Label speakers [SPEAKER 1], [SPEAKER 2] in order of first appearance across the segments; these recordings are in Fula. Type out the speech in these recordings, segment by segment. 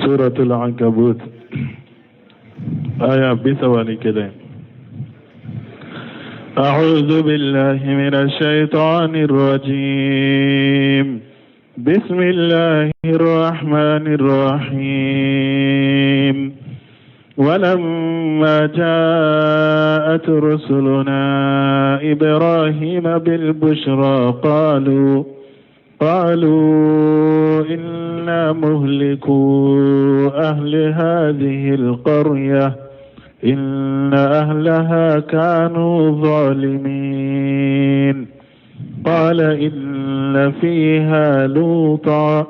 [SPEAKER 1] سورة العنكبوت آية بثواني كده. أعوذ بالله من الشيطان الرجيم. بسم الله الرحمن الرحيم. ولما جاءت رسلنا إبراهيم بالبشرى قالوا إنا مهلكو أهل هذه القرية إن أهلها كانوا ظالمين. قال إن فيها لوطا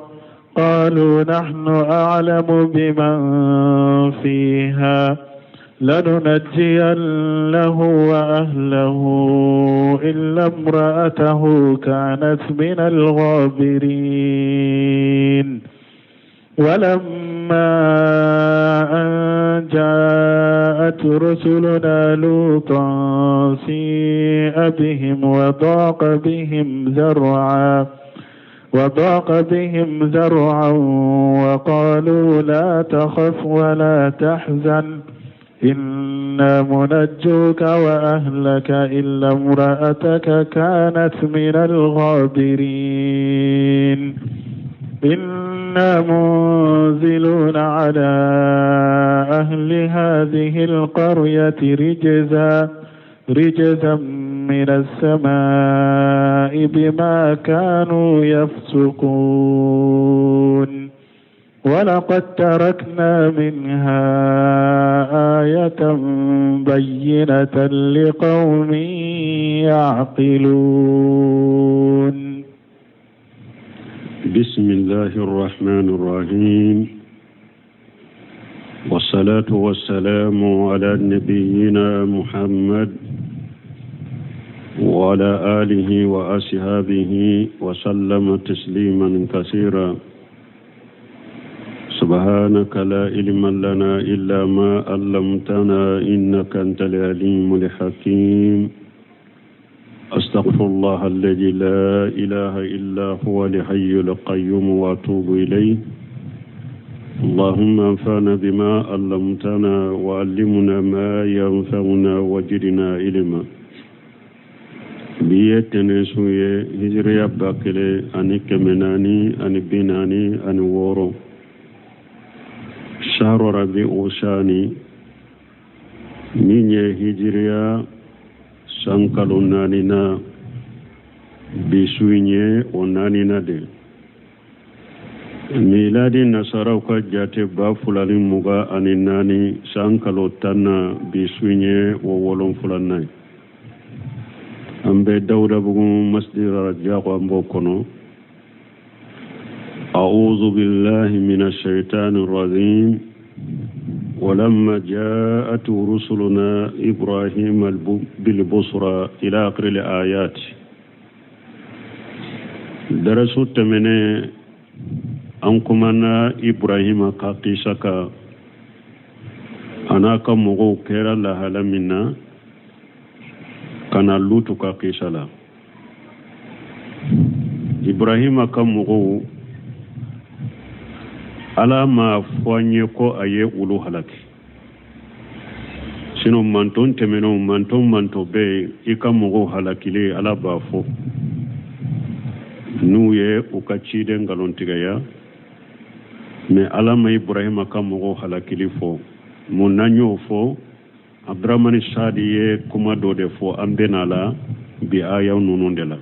[SPEAKER 1] قالوا نحن أعلم بمن فيها لننجينه وأهله إلا امرأته كانت من الغابرين. ولما أن جاءت رسلنا لوطا سيء بهم وضاق بهم ذرعا وقالوا لا تخف ولا تحزن إنا منجوك وأهلك إلا امرأتك كانت من الغابرين. إنا منزلون على أهل هذه القرية رجزا من السماء بما كانوا يفسقون. ولقد تركنا منها آية بينة لقوم يعقلون.
[SPEAKER 2] بسم الله الرحمن الرحيم. والصلاة والسلام على نبينا محمد وعلى آله وأصحابه وسلم تسليما كثيرا. سبحانك لا علم لنا إلا ما علمتنا إنك أنت العليم الحكيم. أستغفر الله الذي لا إله إلا هو الحي القيوم وأتوب إليه. اللهم انفعنا بما علمتنا وعلمنا ما ينفعنا وزدنا علما. بيتنا سوية هجريا باكلي أني كمناني أني بناني أني وورو شهر ربيع الثاني من هجريا سانكالو نانينا بسويني ونانينا دي ميلادي نصاروكا جاتي بافلالي مغا أني ناني سانكالو تانا بسويني وولون فلاناي أمبي داودا بغم مسجد رجاق ومبوكونو. أعوذ بالله من الشيطان الرجيم. ولما جاءت رسلنا إبراهيم بالبصرى إلى آخر الآيات. درسوا تمنى أنكمنا إبراهيم كاقيسكا أنا كمغو كيرا لها لمنا كان لوتو كاقيسلا. إبراهيم كمغو ala ma foanye ko aye ulu halaki sino manton temeno manto be ikamugo halakile ala bafo nuye ukachide ngalontiga ya me ala ma ibrahima kamugo halakili fo munanyo fo abdurrahman sadiye kuma dode fo ambenala bi aya nunundela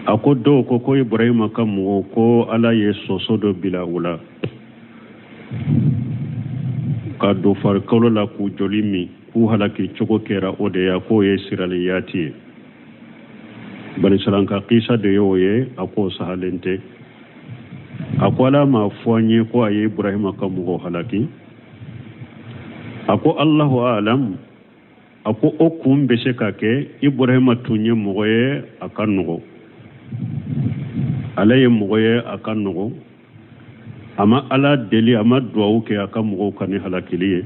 [SPEAKER 2] ako do ko ibrahima kamugo ko ala ye sosodo bila wula ka do farkolo la ku jolimi ku halaki choko kera ode ya ko ye sirali yati bani salanka qisa de yoye ako sahalente akwala ma foanye ko aye ibrahima kamugo halaki ako allahu alam ako okum be sekake ibrahima tunye moye akanugo alaye moye akanugo ama ala deli ama duawu ke akamugo kani halakiliye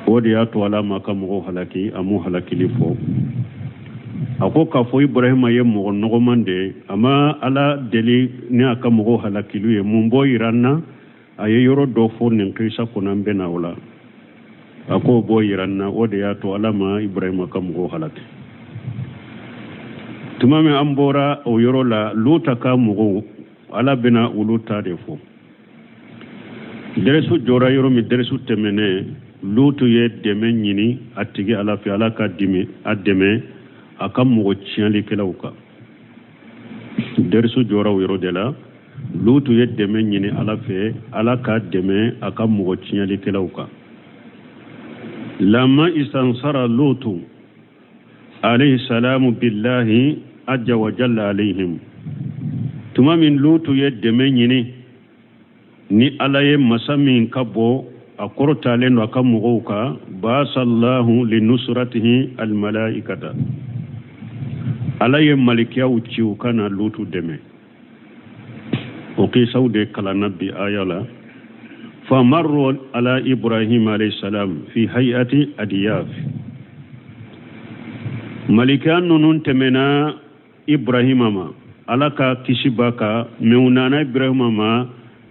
[SPEAKER 2] odi ya to ala makamugo halaki amu halakili fo ako ka fo ibrahima ye mogo nogomande ama ala deli ni aka mogo halakilu ye mun bo yiranna aye yoro do fo nin kisa kunan bena wala ako bo yiranna o de ya to alama ibrahima ka mogo halaki tumame ambora o yoro la luta ka mogo ala bena uluta de fo deresu jora yoro mi deresu temene lutu ye deme nyini atigi ala fi ala ka dimi ademe aka mogo tiali kelawka deresu jora yoro de la lutu ye deme nyini ala fe ala ka deme aka mogo tiali kelawka lama istansara lutu alayhi salamu billahi azza wa jalla alayhim tuma min lutu ye deme nyini ni ala ye masamin kabo akorotalen do aka mogo ka basallahu linusratihi almalaikata ala ye malikiya uciu kana lutu deme o kisaw de kala nabi ayala famarru ala ibrahim alayhi salam fi hay'ati adiyaf malikiya nunun temena ibrahima ma ala ka kisibaka meunana ibrahima ma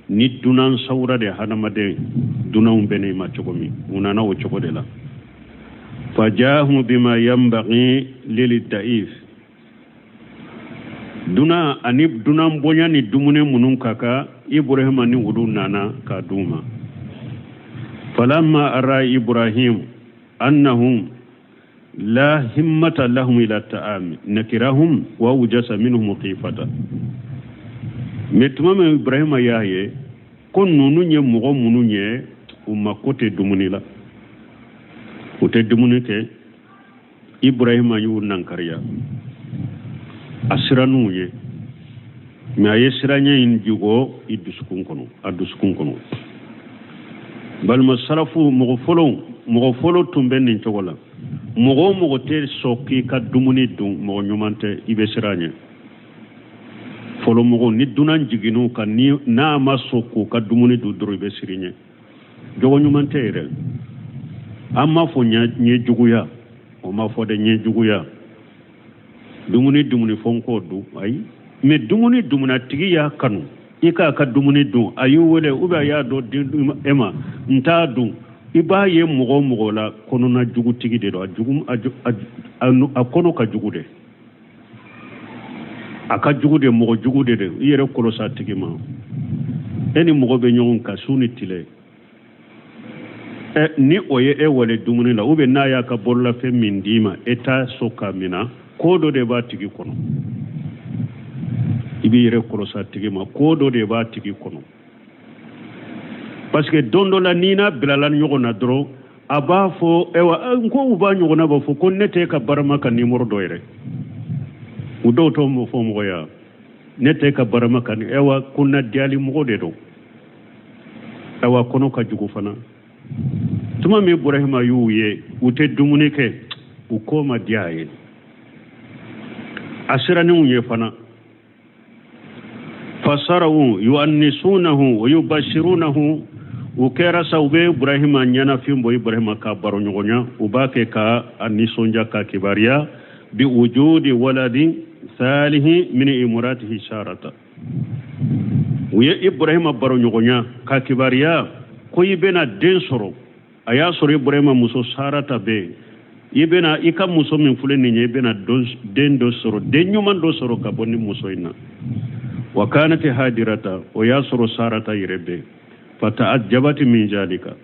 [SPEAKER 2] ni dunan sawra de hanamade dunan bene ma chogomi unana o chogode la fajahu bima yanbaghi lil da'if duna ani dunan bonya ni dumune munun kaka ibrahima ni wudu nana ka duma falamma ara ibrahim annahum la himmata lahum ila ta'am nakirahum wa wujasa minhum qifata metuma ibrahima yaye kon nunu nye mogo munu nye umma kote dumuni la kote dumuni ke ibrahima yu nankariya asiranu ye me aye siranya in jugo idusukun kono bal masarafu mogo folo tumben nin chogola mogo te soki ka dumuni dum mogo nyumante ibe siranya folo mogo ni dunan jiginu ka ni na masoko ka dumuni du doro ibe sirinye jogo nyumante ere amma fo nye juguya o ma fo de nye juguya dumuni fonko du ay me dumuna tigi ya kanu ika ka dumuni du ayu wele uba ya do ema nta du iba ye mogo la kono na jugu tigi de do a kono ka jugu de aka jugu de mogo jugu de yere kolosa tigi ma eni mogo be nyon ka suni tile ni oye wale dumuni la ube na ya ka bolla fe mindima eta soka mina kodo de ba tigi kono ibi yere kolosa tigi ma kodo de ba tigi kono parce que dondo la nina bilalan nyogona dro aba fo ewa nko uba nyogona ba fo ko nete ka barama ka nimoro doyre udo to mo fo mo ya nete ka barama kan ewa kunna diali mo de do ewa kono ka jugu fana tuma mi ibrahima yuye ute dumunike ukoma diaye asirani unye fana fasarahu yuannisunahu wa yubashirunahu ukera saube ibrahima nyana fimbo ibrahima ka baro nyogonya ubake ka anisonja ka kibaria bi wujudi waladi salihi min imuratihi sharata uye ibrahima baro nyogonya ka kibaria ko yibena densoro aya soro ibrahima muso sarata be yibena ika muso min fuleni nye bena den do soro den nyuman do soro ka bonni muso ina wa kanat hadirata o ya soro sarata yirebe fata'ajjabat min jalika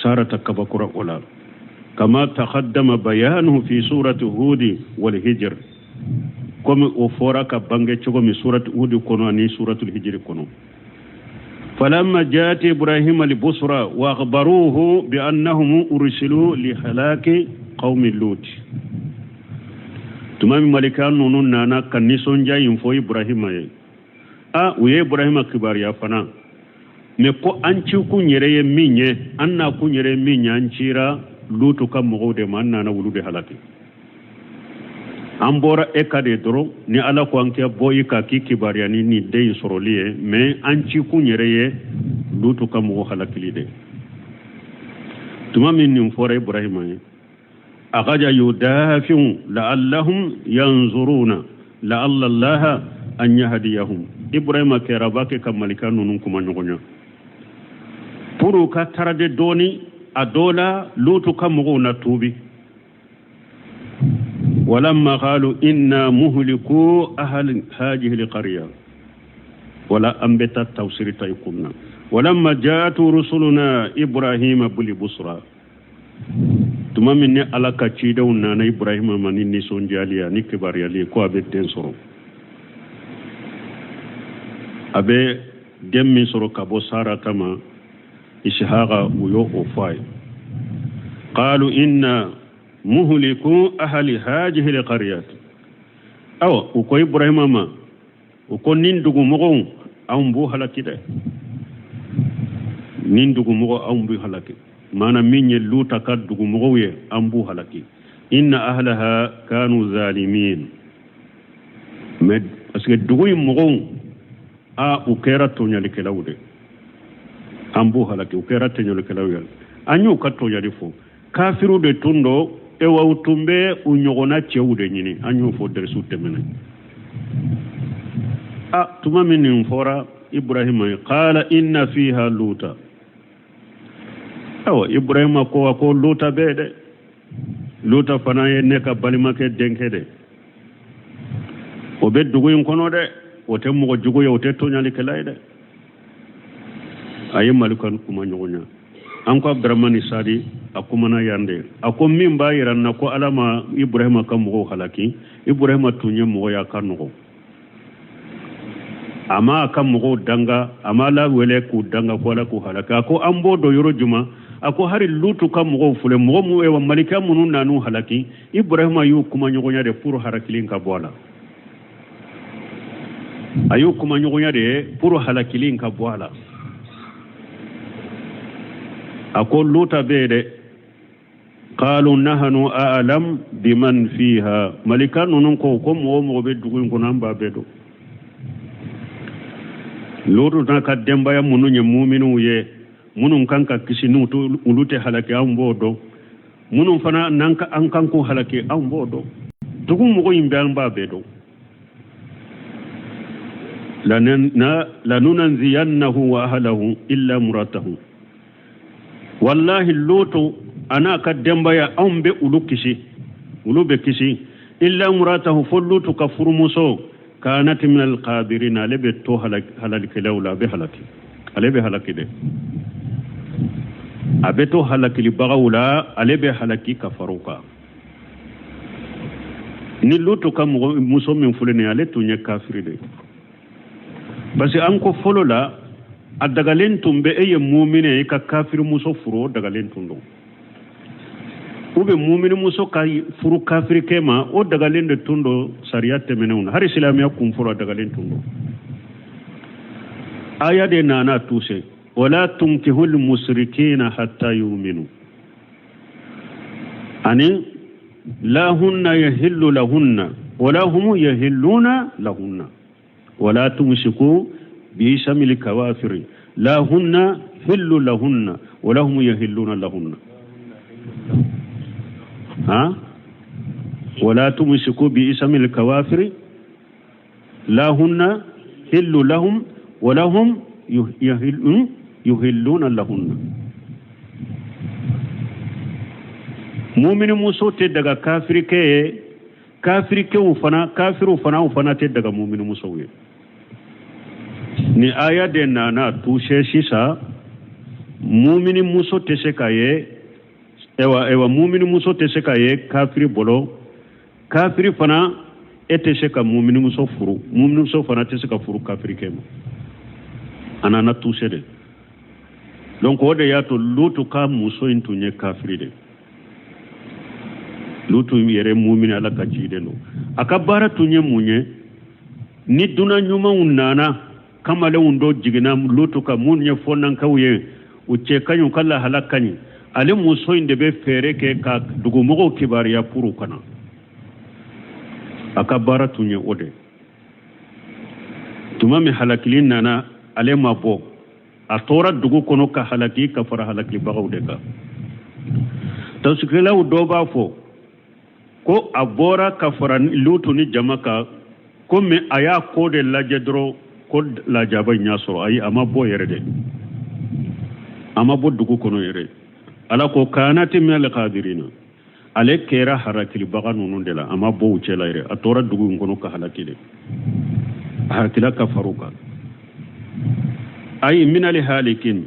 [SPEAKER 2] sarata kabakura ula kama taqaddama bayanuhu fi surati hud wal hijr comme o fora ka bange chogo mi surati hud kono ni suratul hijr kono falamma jaat ibrahim li busra wa akhbaruhu bi annahum ursilu li halaki qaumi lut tumami malikan nunun nana kanison jayin fo ibrahim ye uye ibrahim kibar ya fana me ko anci ku nyereye minye anna ku nyere minya ancira lutu kam mo de man nana wulude halaki ambora ekade doro ni ala ko anke boyi ka ki kibar ya ni de sorolie me anci ku nyereye lutu kam mo halaki lide tuma min nim fora ibrahim ye أغجى يدافع لعلهم ينظرون لعل الله أن يهديهم إبراهيم كرباك كمالكا نونكم نغنى puru ka tarade doni adola lutu kamuguna tubi ولما قالوا إنا مهلكوا أهل هذه القرية ولا أنبت التوسير تيقنا ولما جاءت رسلنا إبراهيم بالبصرى ثم من على كتيدون إبراهيم من النسون جاليا نكبر يلي كوابت تنصروا أبي دم سرو كابو سارة تما إشهاغ ويو أوفاي قالوا إنا مهلكوا أهل هذه القرية أو وكو إبراهيم ما وكو نندقو مغون أو مبو هلاكي ده نندقو مغو أو مبو هلاكي مانا من يلوتا كدقو مغوية أو مبو هلاكي إن أهلها كانوا ظالمين أسكي دقوي مغون وكيرا تونيا لكلاودي أمبو هلاكي وكيرا تونيا لكلاودي أنيو كتونيا لفو kafiru de tundo e wawtumbe unyogona cewde nyini anyu fo der sutemene tuma min fora ibrahim qala inna fiha luta ibrahim ko luta bede luta fana ye ne ka balima ke denkede o be dugu kono de o te mo jugo yo te to nyali kelayde ayi malikan kuma nyogonya anko abdurrahman sadi akumana yande akom min bayiran na ko alama ibrahima kam mo halaki ibrahima tunye mo ya kanugo ama kam mo danga ama la wele ku danga ko la ku halaka ko ambo do yoro juma ako hari lutu kam mo fule mo e wa malika munun nanu halaki ibrahima yu kuma nyogonya de pour harakilin ka bola ayu kuma nyogonya de pour halakilin ka bola أقول لوتا بيدي قالوا نحن أعلم بمن فيها ملكا ننكو كم ومو بيدوين كنان بابيدو لوتو ناكا دمبايا منو نمومنو يه منو كانكا كسينو تولوتي حلقي أمبودو منو فنا نانكا أنكانكو حلقي أمبودو تقوم مغو يمبيان بابيدو لننزينه وأهله إلا مراته والله اللوتو أنا كدمبايا أمبي أولو بكشي إلا مراته فلوتو كفرموسو كانت من القابرين لبتو هلك لولا بهلك علي بهلك ده أبتو هلك لبغولا علي بهلك كفروكا نلوتو كموسو من فلني علي توني كافر ده بس أنكو فلولا adagalen tumbe eye mu'mine ka kafir muso furo dagalen tundo ube mu'mine muso ka furu kafir kema o dagalen de tundo sariyat temenuna har islamiya kum furo dagalen tundo aya de nana tuse wala tunkihul musrikina hatta yu'minu ani la hunna yahillu lahunna wala hum yahilluna lahunna wala tumsiku بشمل الكوافر لا هن حل لهن ولا هم يحلون لهن ولا تمسكوا باسم الكوافر لا هن حل لهم ولا هم يحلون لهن مؤمن موسو تدغا كافر كي وفنا تدغا مؤمن موسو ni aya de nana tushe sisa mumini muso tesekaye ewa mumini muso tesekaye kafiri bolo kafiri fana eteseka mumini muso furu mumini muso fana teseka furu kafiri kema anana tushe de donc ode yato lutu ka muso intunye kafiri de lutu yere mumini ala kajide no akabara tunye munye ni duna nyuma unana kama le undo jigina lutu ka munye fonan kawye uce kanyu kala halakani ale muso inde be fere ke ka dugumogo kibariya puru kana akabara tunye ode tumami halakilin nana ale mabo atora dugu kono ka halaki ka fara halaki bagawde ka tawsikila udo ba fo ko a bɔra ka fara lutu ni jama kan ko mɛ a y'a ko de lajɛ dɔrɔn ko lajaba in y'a sɔrɔ ayi a ma bɔ yɛrɛ dɛ a ma bɔ dugu kɔnɔ yɛrɛ ala ko kanati min al-qadirina ale kɛra harakilibaga ninnu de la a ma bɔ u cɛla yɛrɛ a tora dugu in kɔnɔ ka halaki de a hakila ka faru kan ayi min al-halikin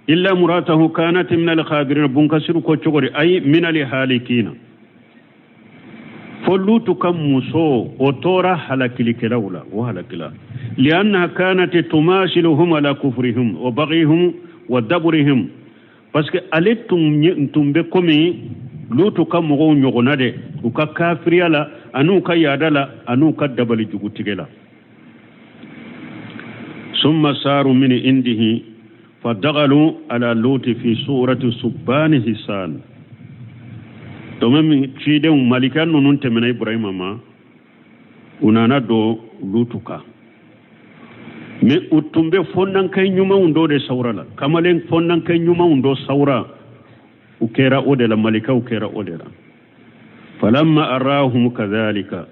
[SPEAKER 2] illa muratahu kanat min al-qadirina bunkasiru ko cogori ayi min al-halikina فلوتو كم مسو وطورا حلقلي كلاولا وحلقلا لأنها كانت تماثلهم على كفرهم وبغيهم ودبرهم بس ألتم بكمي لوتو كم مغو نيغونا دي وكا كافريا لا أنو كا يادلا أنو كا دبل جوتيلا ثم صاروا من عنده فدخلوا على لوط في سورة سبان حسان tomami ciiden malikan nunun temena ibrahima ma unana do lutuka me utumbe fonnan kay nyuma undo de sawrala kamalen fonnan kay nyuma undo sawra ukera odela malika ukera odela falamma arahum kadhalika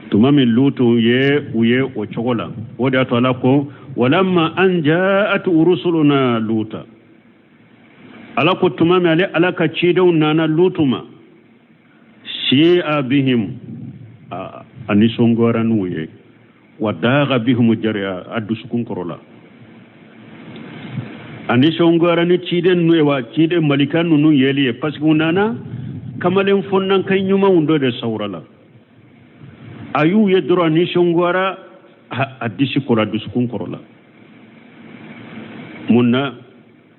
[SPEAKER 2] tumami lutu ye uye o chogola oda to alako walamma an ja'at rusuluna luta ala ko tumami ale ala ka ciidew nana lutuma shi'a bihim ani songoranu ye wadaga bihum jariya addu sukun korola ani songorani ciiden nuwa ciide malikan nunu yeliye parce que nana kamalen fonnan kay nyuma undo de sawrala ayu yedro ani songora addi sikora addu sukun korola munna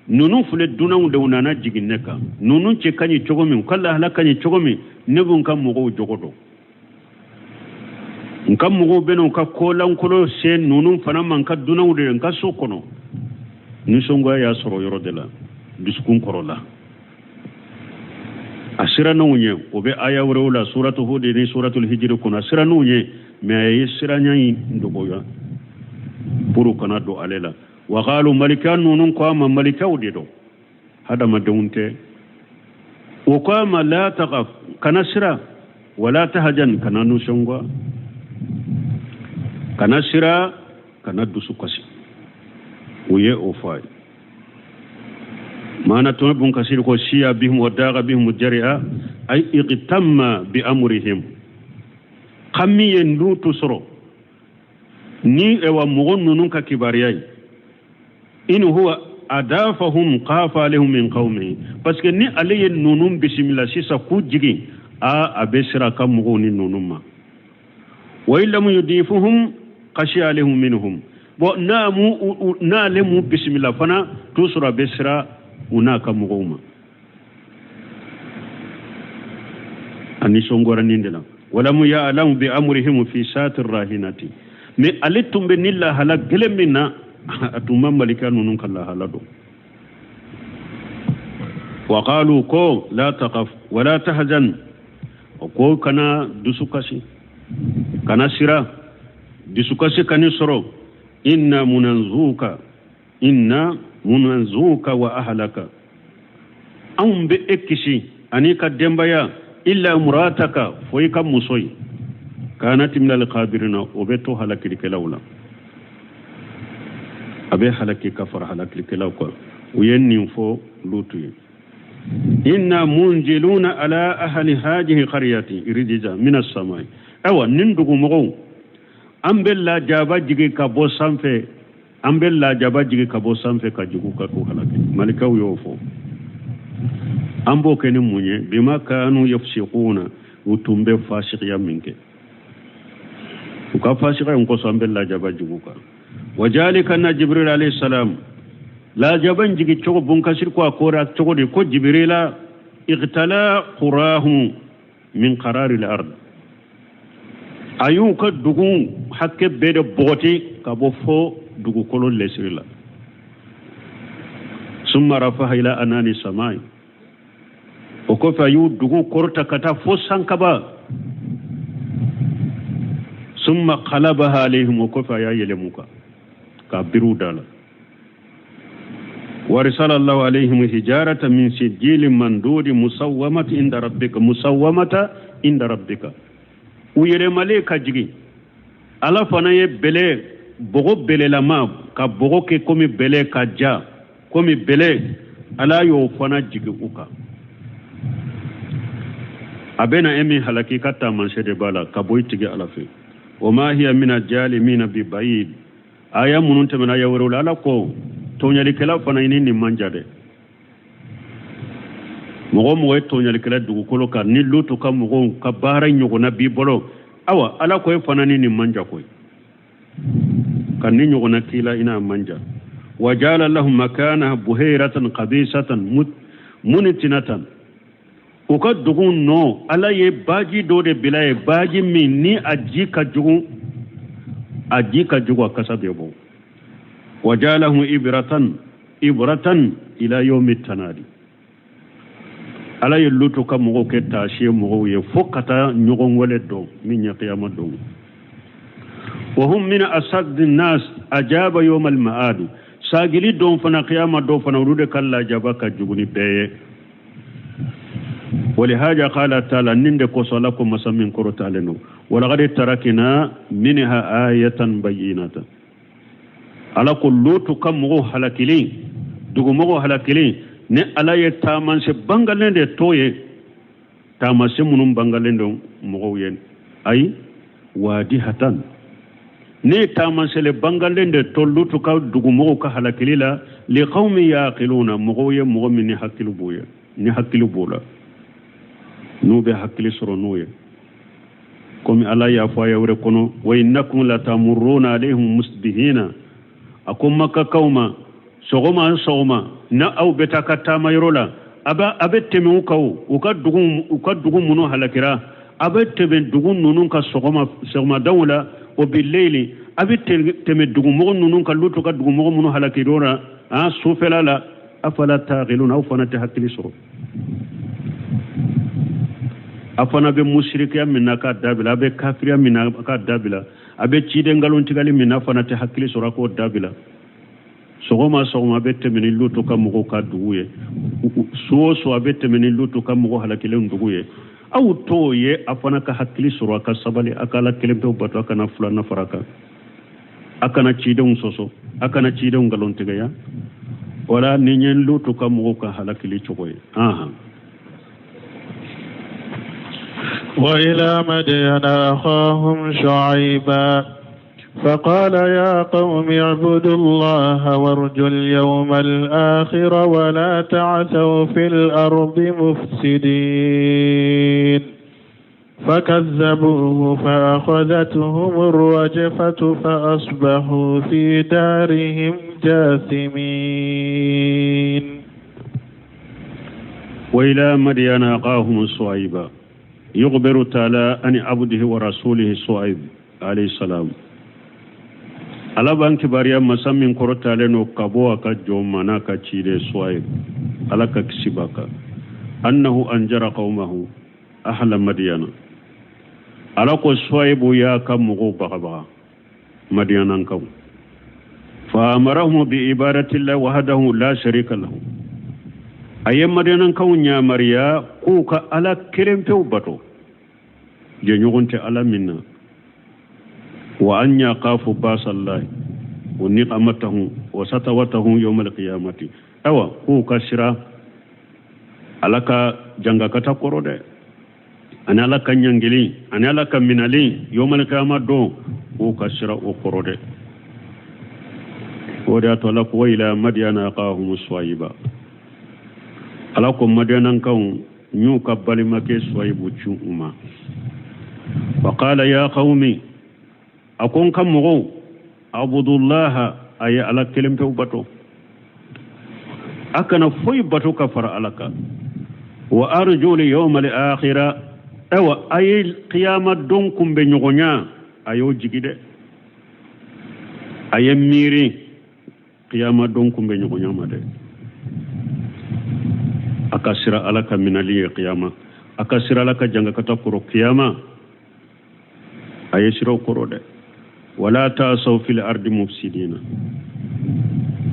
[SPEAKER 2] nunu fule dunaw de unana jiginne kan nunu ce kanyi cogomi kala halaka ni cogomi nebun kan mugo jogodo nkam mugo beno ka kolan kolo se nunu fana man ka dunaw de nka sokono ni songo ya soro yoro de la diskun korola asira nunye obe aya wala suratu hud ni suratul hijr kuna asira nunye me yisira nyi ndogoya puru kana do alela وقالوا ملكان نون قام ملكا وديدو هذا ما دونته وقام لا تقف كنسرا ولا تهجن كنانو شنغوا كنسرا كندو سكسي ويه اوفاي ما نتوبون كثير كوشيا بهم وداغ بهم الجريئه اي اقتم بامرهم قمي ندو تسرو ني اوا مغن نون كبارياي إن هو أدافهم قاف عليهم من قومه بس كني عليه نونم بسم الله سيسا كوجي أبسرا كمغوني نونما وإن لم يضيفهم قشي عليهم منهم نالمو بسم الله فنا تسرى بسرا هناك مغوما أني سنغورا نندلا ولم يعلم بأمرهم في سات الراهنة مي ألتم بن الله هلا قلمنا atuma malika nunun kala halado وقالوا كو لا تقف ولا تحزن كو كنا دسوكاسي كنا سرا دسوكاسي كني سرو إنا مننزوك وأهلك أم بإكسي أنيك الدنبايا إلا مراتك فويك مصوي كانت من القابرين وبيتو هلك لكلاولا أبي هلك كفر هلك لكلاوكا وينين فو لوتي إنا منجلون على أهل هذه قرية رجزا من السماء أو نندق مغو أم بالله جابا جيكي كابو سامفي أم بالله جابا جيكي كابو سامفي كجيكو كاكو هلك ملكاو يوفو أم بوكني موني بما كانوا يفسقون وتنبه فاسق يمينك وكا فاسق ينقص أم بالله جابا جيكو وجالك أن جبريل عليه السلام لا جبان جيكي تشوكو بنكسر كوا كورا تشوكو دي كو جبريل اغتلا قراه من قرار الأرض أيوك دوغون حكي بيد بوتي كابو فو دوغو كولو لسرلا ثم رفع إلى أناني السماء وكيف أيو دوغو كورتا كتا فو سانكبا ثم قلبها عليهم وكيف أيا يلموكا كابرو دالا وارسل الله عليهم حجارة من سجيل منضود مسومة عند ربك ويرى ملائكة جي ala fana ye bele bogo bele lama ka bogo ke komi bele ka ja komi bele ala yo fana jigi uka abena emi halaki kata manshede bala ka boy tigi ala fe wama hiya min ajalimin bi bayid aya munun temena ya woro ala ko tonyali kala fana ni manjade mogo mogo tonyali kala dugu kolo ka ni lutu ka mogo ka bara nyugo na bi bolo awa ala ko fana ni manja ko kan ni nyugo na kila ina manja wajala lahum makana buhayratan qabisatan munitinatan o ka dugu no ala ye baji do de bilaye baji min ni aji ka jugu kasabe bo wajalahum ibratan ila yawmi tanadi ala ye luto ka mogo ke tashe mogo ye fokata nyogon wale do min ya qiyamah do wa hum min asad an-nas ajaba yawm al-ma'ad sagili don fana qiyamah do fana rude kala jabaka juguni beye ولهذا قال تعالى نندك صلاكم مسمين كرتالنو ولقد تركنا منها آية بينة على كل تكمغو حلقلين دغمغو حلقلين ne ala ye taman se bangalen de toye taman se munum bangalen do mogo yen ay wadi hatan ne taman se le bangalen de tollutu ka dugumogو ka halakilila li qaumi yaqiluna mogo ye mogo min hakilu boye ni hakilu bola nube hakili soro nuye komi ala ya fa ya wure kono wa innakum la tamurruna alaihim musbihina akum makka kauma sogoma na au betaka tama yorola aba abeteme uka dugu muno halakira abeteme dugu nunun ka sogoma dawla o billayli abeteme dugu mo nunun ka lutu ka dugu mo muno halakirora sufela afala taqiluna aw fanata hakili soro afana be mushrikiya minna ka dabila abe kafiriya minna ka dabila abe cide ngalon tigali minna fana te hakili sora ko dabila sogoma be temeni luto ka mugo ka duguye so abe temeni luto ka mugo halakile nduguye aw to ye afana ka hakili sora ka sabali akala kelembe bato akana fulana faraka akana cide soso akana cide ngalon tigaya wala ninyen luto ka mugo ka halakile chogoye
[SPEAKER 1] وإلى مدين أخاهم شعيبا فقال يا قوم اعبدوا الله وارجوا اليوم الآخر ولا تعثوا في الأرض مفسدين فكذبوه فأخذتهم الرجفة فأصبحوا في دارهم جاثمين
[SPEAKER 2] وإلى مدين أخاهم شعيبا يخبر تعالى عن عبده ورسوله شعيب عليه السلام ala banki bariya masamin korotale no kabo ka jomana ka cire شعيب ala ka kisibaka annahu anjara qaumahu ahla madyana ala ko شعيب ya kam mugo bagaba madyanan kam fa amarahum bi ibadati llahi wahdahu la sharika lahu ayem madyanan kam nya mariya ko ka ala kerempe bato je ñogonte ala minna wa an yaqafu basallahi wa niqamatahu wa satawatahu yawm alqiyamati awa ko kasira alaka janga kata korode ana alaka nyangili ana alaka minali yawm alqiyamah do ko kasira o korode wada to la ko ila madyana qahum suwaiba alako madyanan kan nyu kabbali make suwaibu chu umma وقال يا قومي أكون كم مغو عبد الله أي على كلمة بطو أكن فوي بطو كفر عليك وأرجو ليوم الآخرة أو أي قيامة دونكم بنيغنيا أيو جيكيد أي ميري قيامة دونكم بنيغنيا مدى أكسر عليك من لي قيامة أكسر عليك جنگك تقر قيامة ayeshiro korode wala ta'saw fil ardi mufsidina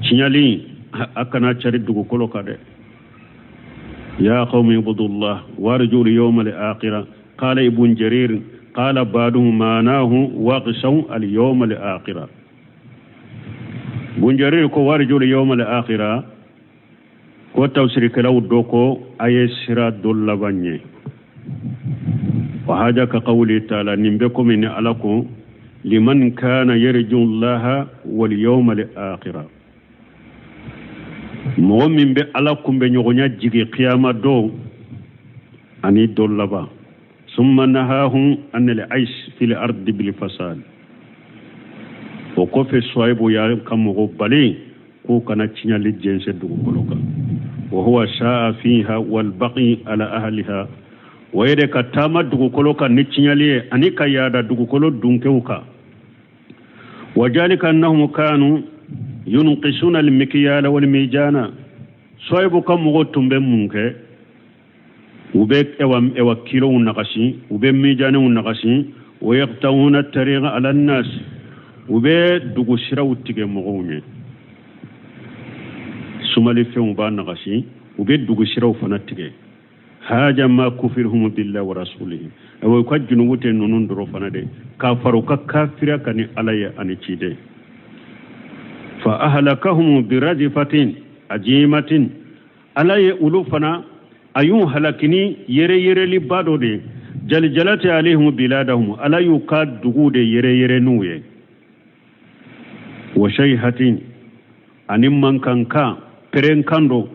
[SPEAKER 2] chinyali akana cari dugu kolo kade ya qawmi ibudullah warju al-yawm al-akhirah qala ibn jarir qala ba'duhu manahu waqshaw al-yawm al-akhirah ibn jarir ko warju al-yawm al-akhirah ko tawsir kalaw doko ayesira dollabanye wa haja ka qawli ta'ala nimbe ko min alako liman kana yarju Allah wal yawm al-akhirah mo min be alakum be nyogonya jige qiyama do ani dollaba summa nahahum an al-aish fil ard bil fasad o ko fe soybo ya kamugo bali ko kana cinyali jense dugu koloka wa huwa sha'a fiha wal baqi ala ahliha wa yede ka tama dugu koloka ni cinyali ani kayada dugu kolo dunkeuka وذلك أنهم كانوا ينقصون المكيال والميجان صايبو كم غوتم بمونك وبيك اوا كيلو نقشي وبي ميجان نقشي ويقطعون الطريق على الناس وبي دوغو شراو تيغي مغوني سومالي فيهم با نقشي وبي دوغو شراو فنا تيغي haja ma kufirhum billahi wa rasulihi aw ko junubute nonun doro fana de kafaru ka kafira kani alaya ani cide fa ahlakahum bi rajfatin ajimatin alaya ulufana ayun halakini yere li bado de jaljalati alaihim biladahum alayu ka dugude yere nuye wa shayhatin animman kanka perenkando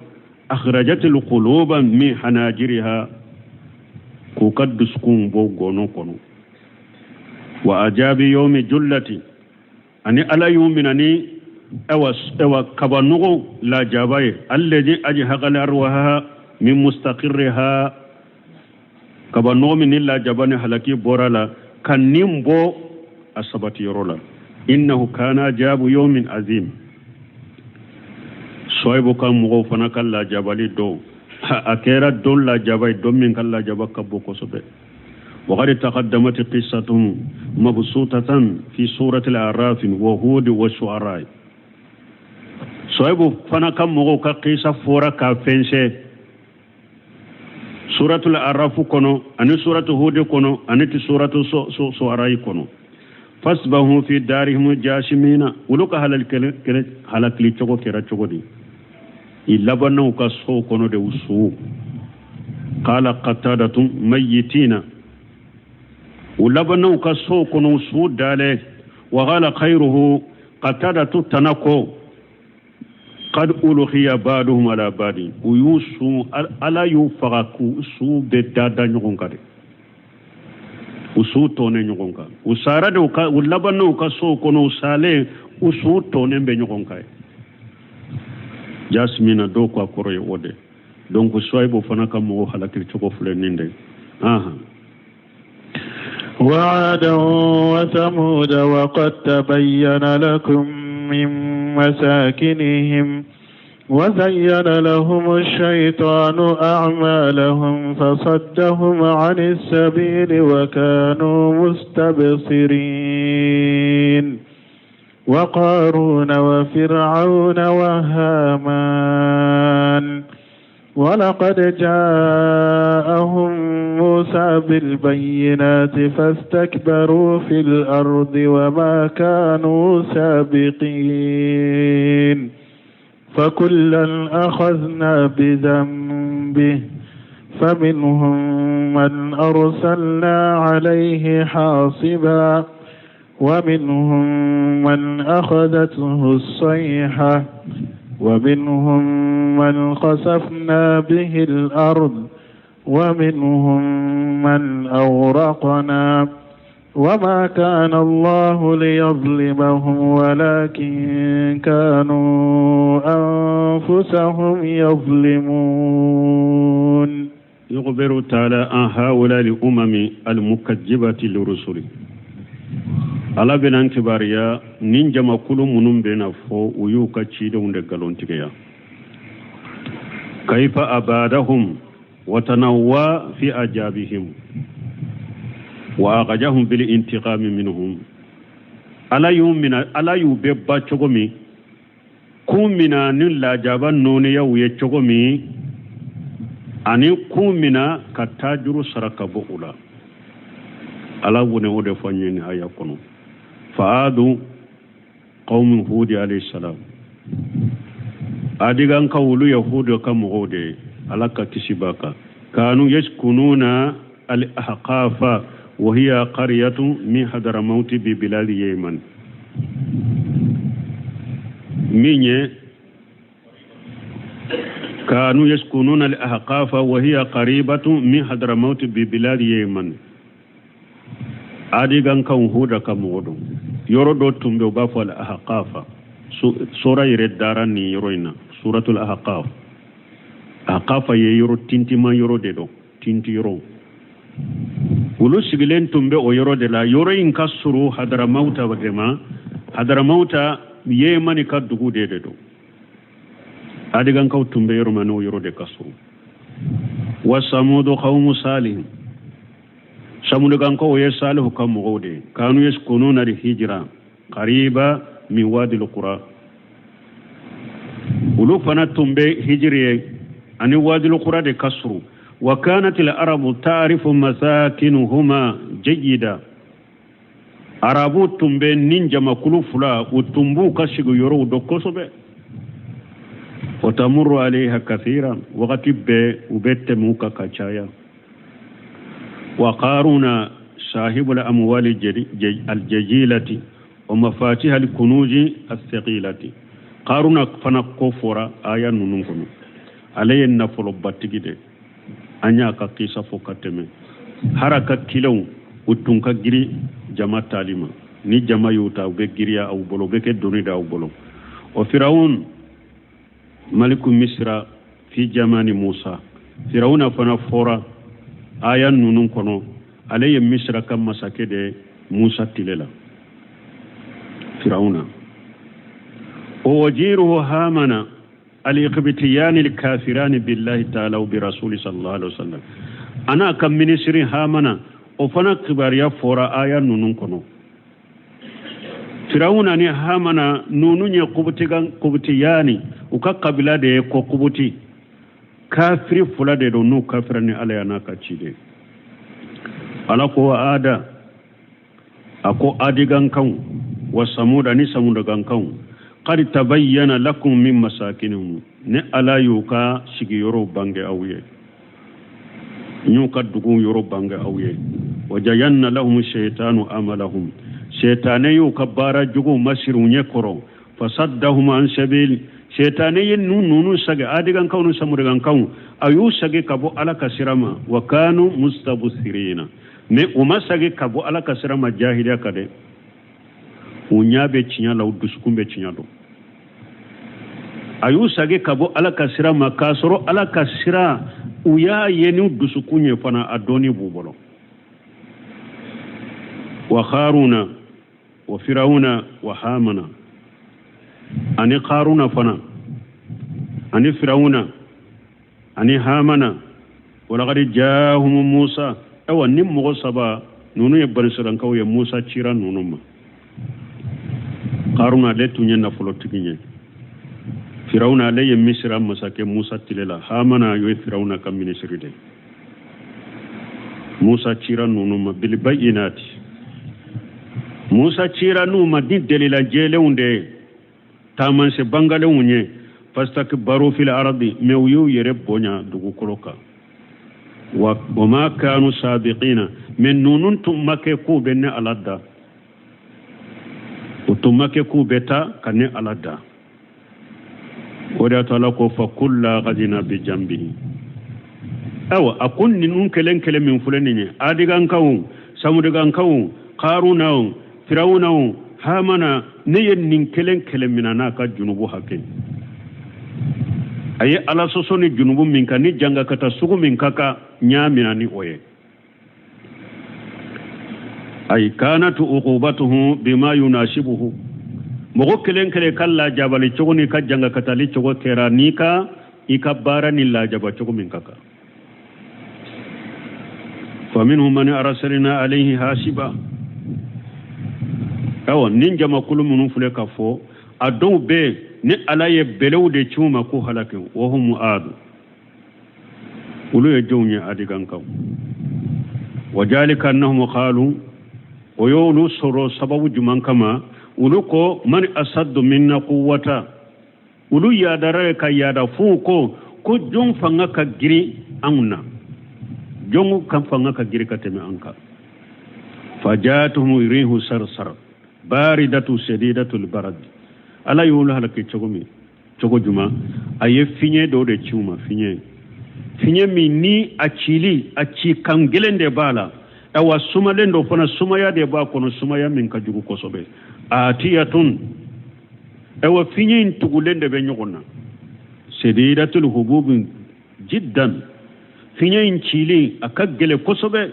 [SPEAKER 2] أخرجت القلوب من حناجرها كوكدسكم بوغونوكونو وأجاب يوم جلتي أني على يوم أني أوا كبانوغو لا جاباي الذي أجهق الأرواح من مستقرها كبانوغو من لا جاباني حلقي بورالا كان نيمبو أصبت يرولا إنه كان جاب يوم عظيم soybo kam mo fana kala jabali do akera don la jabay do min kala jabaka boko sobe وقد تقدمت قصتهم مبسوطة في سورة الأعراف وهود والشعراء soybo fana kam mo ka qissa fora ka fense suratul araf kono ani suratul hud kono ani suratul shu'ara kono fasbahu fi darihim jashimina uluka halakli chogo kera chogodi ilabanu ka so kono de usu qala qatadatum mayitina ulabanu ka so kono usu dale wa qala khayruhu qatadatu tanako qad ulhiya ba'duhum ala ba'din uyusu ala yufaqu su bedada nyonkade usu tone nyokonka usara de ka ulabanu ka so kono usale usu tone be nyokonka jasmina do ko akoro yode donc soybo fana kam mo halakir choko fule ninde aha
[SPEAKER 1] وعادا وثمود وقد تبين لكم من مساكنهم وزين لهم الشيطان أعمالهم فصدهم عن السبيل وكانوا مستبصرين وقارون وفرعون وهامان ولقد جاءهم موسى بالبينات فاستكبروا في الأرض وما كانوا سابقين فكلا أخذنا بذنبه فمنهم من أرسلنا عليه حاصبا ومنهم من أخذته الصيحة ومنهم من خسفنا به الأرض ومنهم من أغرقنا وما كان الله ليظلمهم ولكن كانوا أنفسهم يظلمون
[SPEAKER 2] يخبر تعالى عن هؤلاء الأمم المكذبة لرسله ala benan kibariya nin jama kulu munum bena fo uyu ka cide unde galontigeya kayfa abadahum wa tanawwa fi ajabihim wa aqajahum bil intiqam minhum ala yumina ala yubba chogomi kumina nin lajaba noni ya wuye cogo mi ani kumina ka tajuru saraka bo ula ala wone ode fanyeni aya kono faadu qawmin hud alayhi salam adigan kawulu yahudu kam gode alaka kisibaka kanu yaskununa al ahqafa wa hiya qaryatun min hadramaut bi bilad yaman minye كانوا يسكنون الأحقاف وهي قريبة من حضرموت ببلاد يمن أديغان كون هودا كمودو يردو تنبو بافو الأحقاف سورة يرداراني يروينا سورة الأحقاف أحقاف يرو تنتي ما يرو ديدو تنتي يرو ولو سيغلين تنبو يرو ديلا يرو ينكسرو حضرموت ودما حضرموت يمن كدغو ديدو adigan kaw tumbe yormano yorode kasru wa samudu qawmu salih samudu gan kaw ye salih kam gode kanu yaskununa al hijra qariba min wadi al qura ulu fana tumbe hijriye ani wadi al qura de kasru wa kanat al arabu ta'rifu masakinuhuma jayyida arabu tumbe ninja makulu fula utumbu kashigo yoro do kosobe وتمر عليها كثيرا وغتب وبت موكا كاچايا وقارون صاحب الأموال الجزيلة ومفاتيح الكنوز الثقيلة قارون فنكفر آية نونكم عليه النفل باتكيد أنيا كقيسة فوكتم حركة كيلو وتنكا جري جما تعليما ni jama yuta be giriya aw bolo be ke donida aw bolo o firaun maliku misra fi jamani musa firauna fana fora ayan nunun kono alayya misra kam masake de musa tilela firauna o wajiruhu hamana al-iqbitiyan al-kafiran billahi ta'ala wa bi rasuli sallallahu alaihi wasallam ana kam ministri hamana o fana kibariya fora ayan nunun kono firauna ni hamana nununye kubutiyani uka kabila de ko kubuti kafiri fula de do nu kafira ni ala yana ka cide ala ko ada ako adigan kan wa samuda ni samuda gan kan qad tabayyana lakum min masakinihim ne ala yuka shigi yoro bange awye nyuka dugu yoro bange awye wajayanna lahum shaytanu amalahum shaytane yuka bara jugu masiru nyekoro fasaddahum an sabil shaytane yin nunu sage adigan kaunu samudagan kaun ayu sage kabo ala kasirama wa kanu mustabsirina me uma sage kabo ala kasirama jahiliya kade unyabe cinya law duskumbe cinya do ayu sage kabo ala kasirama kasoro ala kasira uya yenu dusukunye fana adoni bubolo wa kharuna wa firauna wa hamana ani qaruna fana ani firauna ani hamana wala qad jaahum musa awa nim mo saba nunu yebban suran kaw ye musa cira nunuma qaruna de tunye na folo tiginye firauna le ye misra masake musa tilela hamana yo firauna kam ministri de musa cira nunuma bil bayinati musa cira numa di delila jele unde taman se bangale unye fastakbaru fil ardi mewyu yere bonya dugu koloka wa ma kanu sabiqina min nunun tumake ku benne aladda utumake ku beta kanne aladda wada talako fa kullu ghadina bi jambihi awa akun nun kelen kelen min fulani adigan kawu samudigan kawu qaruna firawna hamana ne yen kelen kelen minana ka junubu hakke aye ala sosoni junubu min ka ni janga kata sugu min kaka nyamina ni oye ay kanatu uqubatuhu bima yunasibuhu mogo kelen kelen kala jabali chogoni ka janga kata li chogo kera nika ikabara ni la jaba chogo min kaka faminhum man arsalna alayhi hasiba awa ninja makulu munu fule ka fo adon be ni ala ye belew de chuma ko halake wa hum muad ulu ye jawnya adigan kaw wajalika annahum qalu wa yulu suru sababu juman kama ulu ko man asaddu minna quwwata ulu ya dara ka ya da fu ko jon fanga ka giri amna jongu kan fanga ka giri ka teme anka fajatuhum rihu sarsar baridatu shadidatul barad ala yulu halake chogo juma aye finye do de chuma finye mi ni achi kangelende bala awa sumalendo fana sumaya de ba kono sumaya min ka jugu kosobe atiyatun awa finye intugulende be nyogona shadidatul hubub jiddan finye inchili akagele kosobe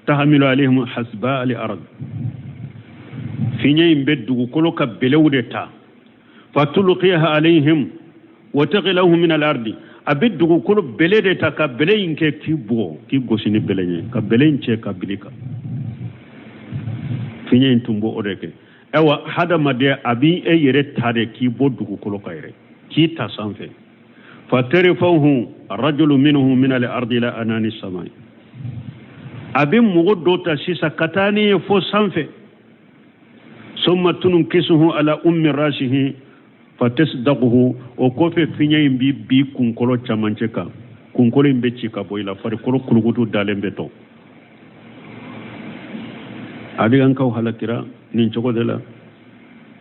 [SPEAKER 2] tahamilu alaihim hasba al ard finye imbedu koloka belewdeta fatulqiha alaihim wa taghilahu min al ardi abeddu kolo beledeta ka beleinke kibo ki gosini belenye ka belenche ka bilika finye tumbo odeke ewa hada made abi e yere tade ki boddu kolo kayre ki tasanfe fatarifahu rajulu minhu min al ardi la anani samai abin mugodota sisa katani fo sanfe summa tunum kisuhu ala ummi rashihi fatasdaquhu o kofe finye bi kunkolo chamancheka kunkolo imbe chika boila fari kolo kulugutu dalembe to adigan kaw halakira nin chogodela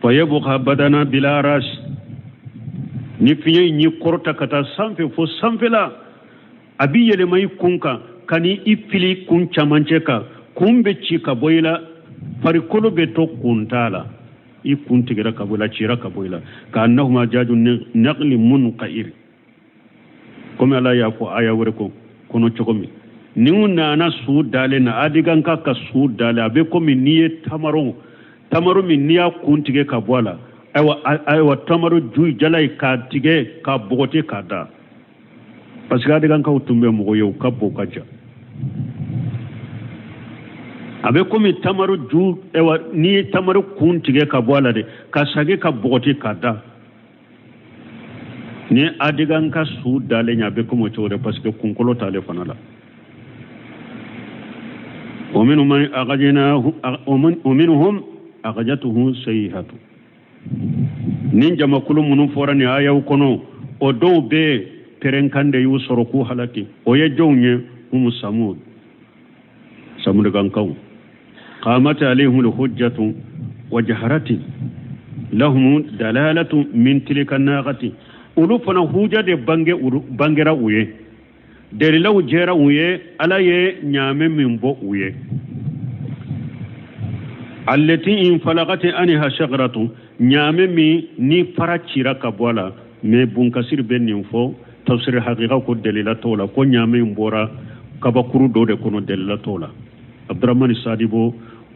[SPEAKER 2] fayabuqa badana bila rash ni finye ni korta kata sanfe fo sanfela abi yele mai kunka kani ifili kun chamancheka kumbe chika boila fari kolo beto kuntala i kuntigira kaboila chira kaboila ka annahuma jajun naqli munqair comme ala ya ko aya wore ko kono chokomi niuna na su dale na adigan ka su dale abe komi niye tamaro mi niya kuntige kabola aywa tamaro juy jalay ka tige ka bogote ka da parce que adigan ka utumbe mo yow kabbo kaja abe komi tamaru ju ewa ni tamaru kuntige ka boala de ka sage ka bogoti ka da ni adigan ka su dale nya be komo chore parce que kunkolo tale fanala ومنهم أغجته سيئة نينجا مكلو منو فوراني آيا وكونو ودو بي ترنكان دي يوسرقو حلقي ويجوني هم سمود غانكو قامت عليهم الحجة وجهرت لهم دلالة من تلك الناقة ولفنا حجة دي بانجرا ويه دليلو جيرا ويه على يه نعمة من بو ويه التي انفلقت عنها شجرة نعمة ني فراتشيرا كبوالا مي بونكسير بن ينفو تفسير حقيقة كو دليلة تولا كو نعمة مبورا كباكرو دودة كونو دليلة تولا عبد الرحمن السادبو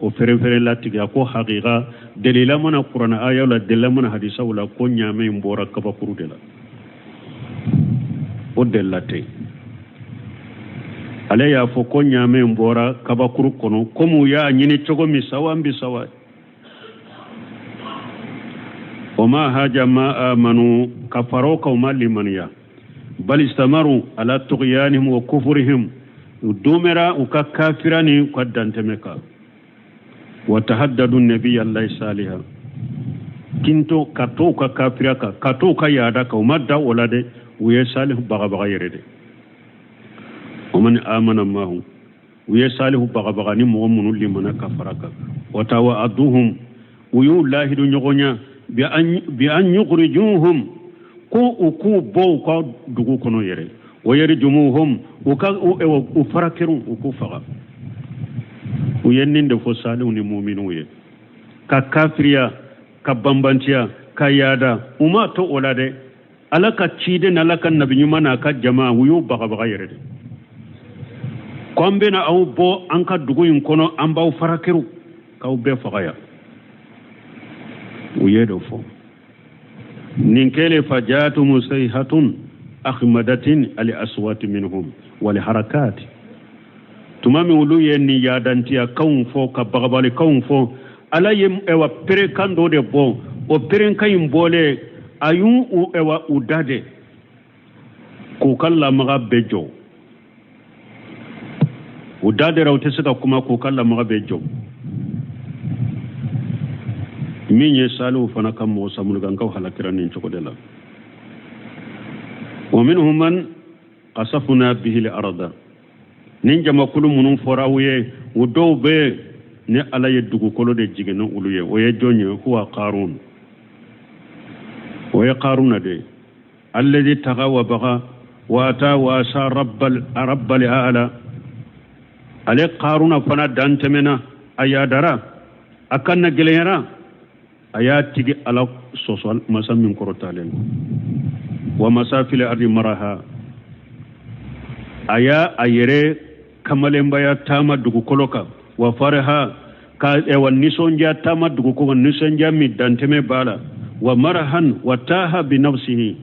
[SPEAKER 2] o fere la tiga ko haqiqa dalila mana qur'ana aya la dalila mana hadisa wala ko nyame mbora kaba kuru de la o delate ale ya fo ko nyame mbora kaba kuru kono komu ya nyini chogo mi sawa mbi sawa وما هاج ما آمنوا كفروا قوما لمن يا بل استمروا على طغيانهم وكفرهم دومرا وكافراني قدنتمكا وتهددوا النبي الله صالحا كنتو كاتوكا كافركا كاتوكا يادكا ومدى ولده ويصالح بغبغا يرده ومن آمن معه ويصالح بغبغا نمغمون لمن كفركا وتوعدوهم ويولاهد نغنيا بأن يخرجوهم كو بو كو دغو كنو يري ويرجموهم وفركروا وكفغا وينين دفو صالح نمؤمنون ككافريا كبامبانتيا كيادا وما تو ولده alaka cide na laka nabi nyumana ka jama wuyu baga yere kombe na au bo anka dugu yin kono amba farakiru ka ube fagaya uyedo fo ninkele fajatu musayhatun akhmadatin ali aswat minhum wal harakat tumami uluye ni yadantia kaun fo ka bagabale kaun fo ala yem ewa pere kando de bo o peren kayin bole ayun u ewa udade ko kala maga bejo udade rawte saka kuma ko kala maga bejo min ye salu fana kam mo samul gangaw halakira nin cokodela wa minhum man qasafna bihi al-arda nin jama kulu munun forawye wudo be ne ala ye dugu kolo de jigena uluye o ye jonye huwa qarun o ye qaruna de alladhi tagawa baga wa ta wa sa rabbal a'la ale qaruna fana dantemena ayadara akanna geleyara aya tigi ala sosol masamin korotalen wa masafil ardi maraha aya ayere kamalemba ya tama dugu koloka wa faraha ka ewa nisonja tama dugu ko nisonja mi danteme bala wa marahan wa taha bi nafsihi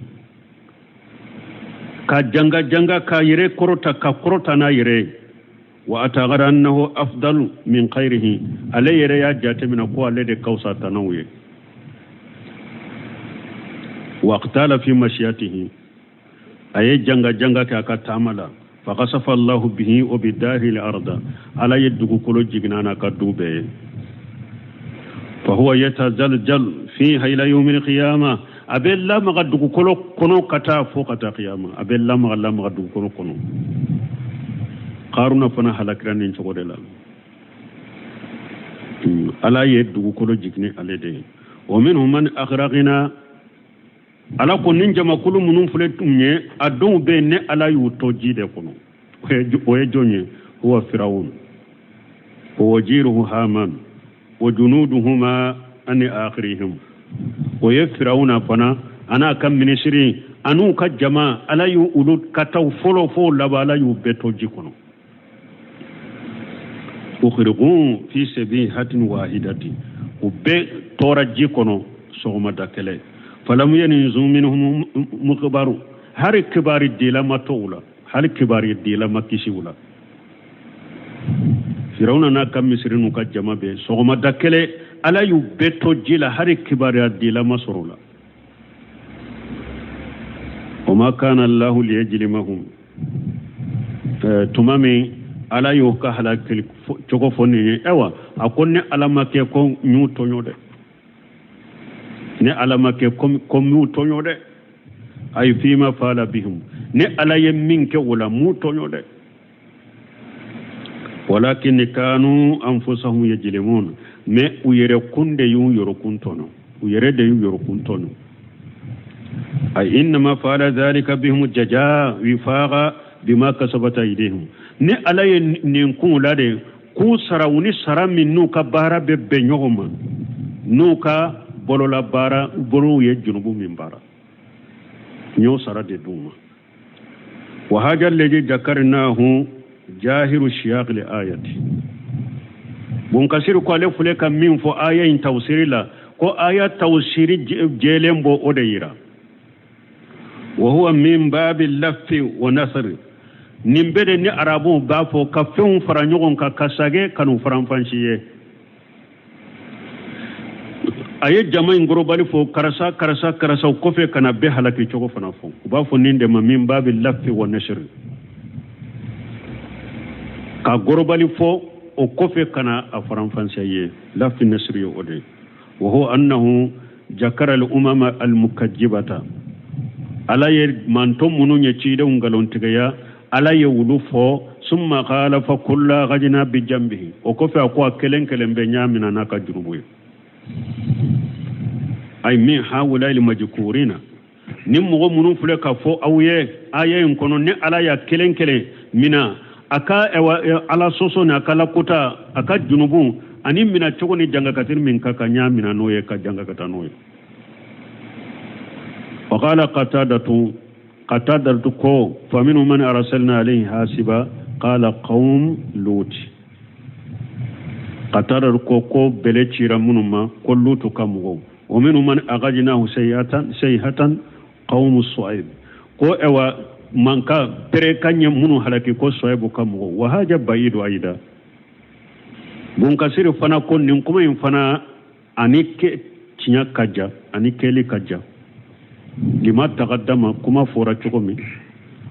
[SPEAKER 2] ka janga ka yere korota na yere wa atagara annahu afdalu min khairihi ale yere ya jatemina ko ale de kausa tanawye waqtala fi mashiyatihi aye janga ka ka tamala فقصف الله به وبداره الأرض على يدك كل جنانا كدوبه فهو يتزلزل فيها إلى يوم القيامة أبي الله مغدك كل كنو كتا فوق قيامة أبي الله مغدك كل كنو قارنا فنا هلكران نشكر الله على يدك كل جنة على ده ومنهم من أغرقنا ala ko nin jama kulu munun fule tumye adon be ne ala yu toji de kono o ye jonye huwa firaun wa wajiruhu haman wa junuduhuma an akhirihim o ye firauna fana ana kam ministri anu ka jama ala yu ulut kataw folo fo laba ala yu be toji kono ukhriqu fi sabihatin wahidati o be toraji kono sogoma dakele فلم ينزو منهم مخبر هر كبار الديلما تولا هر كبار الديلما كيشولا فرعون انا كم مصرين كجما به سوما دكله على يبتو جيل هر كبار الديلما سرولا وما كان الله ليجلمهم تمامي على يوكا هلاك تشوفوني ايوا اكون على ما كيكون نيوتو نيوده ne alama ke kom mu tonyo de ay fima fala bihum ne ala yemin ke wala mu tonyo de walakin kanu anfusahum yajlimun me uyere kunde yu yoro kuntono uyere de yu yoro kuntono ay inna ma fala dhalika bihum jaja wifaqa bima kasabat aydihim ne ala yen kun lade ku sarawuni saramin nuka bara bebbe nyogoma nuka bolola bara boro ye junubu min bara nyo sara de duma wa haja alladhi dhakarnahu jahiru shiyaq li ayati bun kasiru ko le fule kam min fo aya in tawsirila ko aya tawsiri jelembo odeyira wa huwa min babil laffi wa nasr nimbede ni arabu ba fo ka fen faranyogon ka kasage kanu faranfanshiye aye jama ngorobali fo karasa ko fe kana be halaki chogo fana fo ba fo ninde ma min babil laffi wa nashr ka gorobali fo o ko fe kana afaran fansaye laffi nasri ode wa huwa annahu jakara al umama al mukazzibata ala ye manto munu nye chide ungalon tigaya ala ye wulu fo summa qala fa kullu ghajna bi jambihi o ko fe ko kelen be nyamina naka jurubu ay min hawla al majkurina nim mo munun fule ka fo awye ayen kono ne ala ya kelen mina aka ala soso na kala kota aka junubu ani mina chogo ni janga katir min kaka nyamina noye ka janga kata noye وقال قتادة كو فمنهم من أرسلنا عليه حاسبا قال قوم لوط قتادة كو بلتشيرا منهما كل لوط كمغو ومنهم من أغجناه سيئة قوم الصعيب كو اوا منكا بريكاني منو حلقي كو صعيب كمغو وهذا بعيد أيضا منكسر فنا كون نكما ينفنا أنيك tinya kajja ani keli kajja lima taqaddama kuma fora chokomi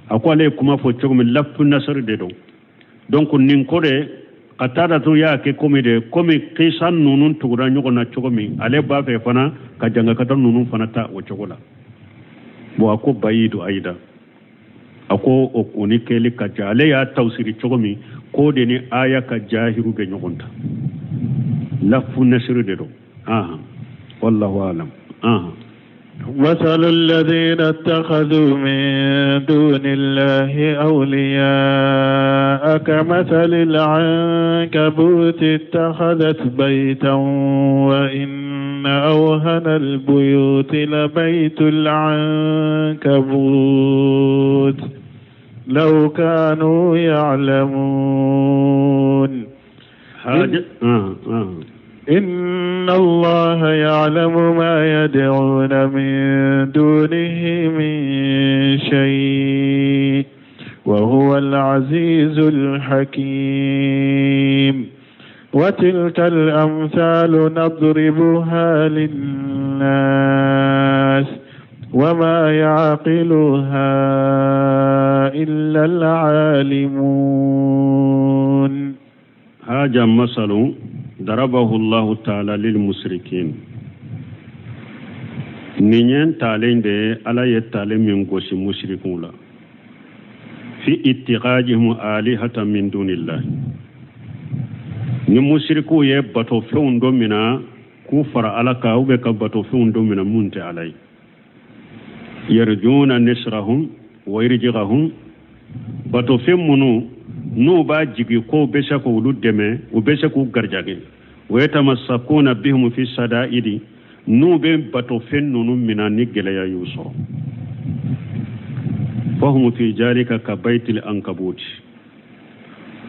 [SPEAKER 2] akwale kuma fo chokomi lafu nasr de do donc nin kore qatada to ya ke komi de komi qisan nunun tugura nyugo na chokomi ale ba fe fana kajanga kata nunun fana ta o chokola bo ako bayidu aida ako okuni keli kajja ale ya tawsiri chokomi ko de ni aya ka jahiru be nyogonta lafu nasr de do والله أعلم
[SPEAKER 1] مثل الذين اتخذوا من دون الله أولياء كمثل العنكبوت اتخذت بيتا وإن أوهن البيوت لبيت العنكبوت لو كانوا يعلمون إن الله يعلم ما يدعون من دونه من شيء وهو العزيز الحكيم وتلك الأمثال نضربها للناس وما يعقلها إلا العالمون
[SPEAKER 2] هذا مثل ضربه الله تعالى للمشركين نين تعالين دي على يتعالي من قوش مشركون في اتخاذهم آلهة من دون الله نمشركو يبطو فيون دومنا كفر على كاوبك بطو فيون دومنا منت علي يرجون نصرهم ويرجغهم بطو فيون منو نو با جيغي كو بيسكو ولو ديمي وبيسكو غارجاغي ويتمسكون بهم في الشدائد نو بين باتو فين نونو مناني غليا يوسو فهم في ذلك كبيت العنكبوت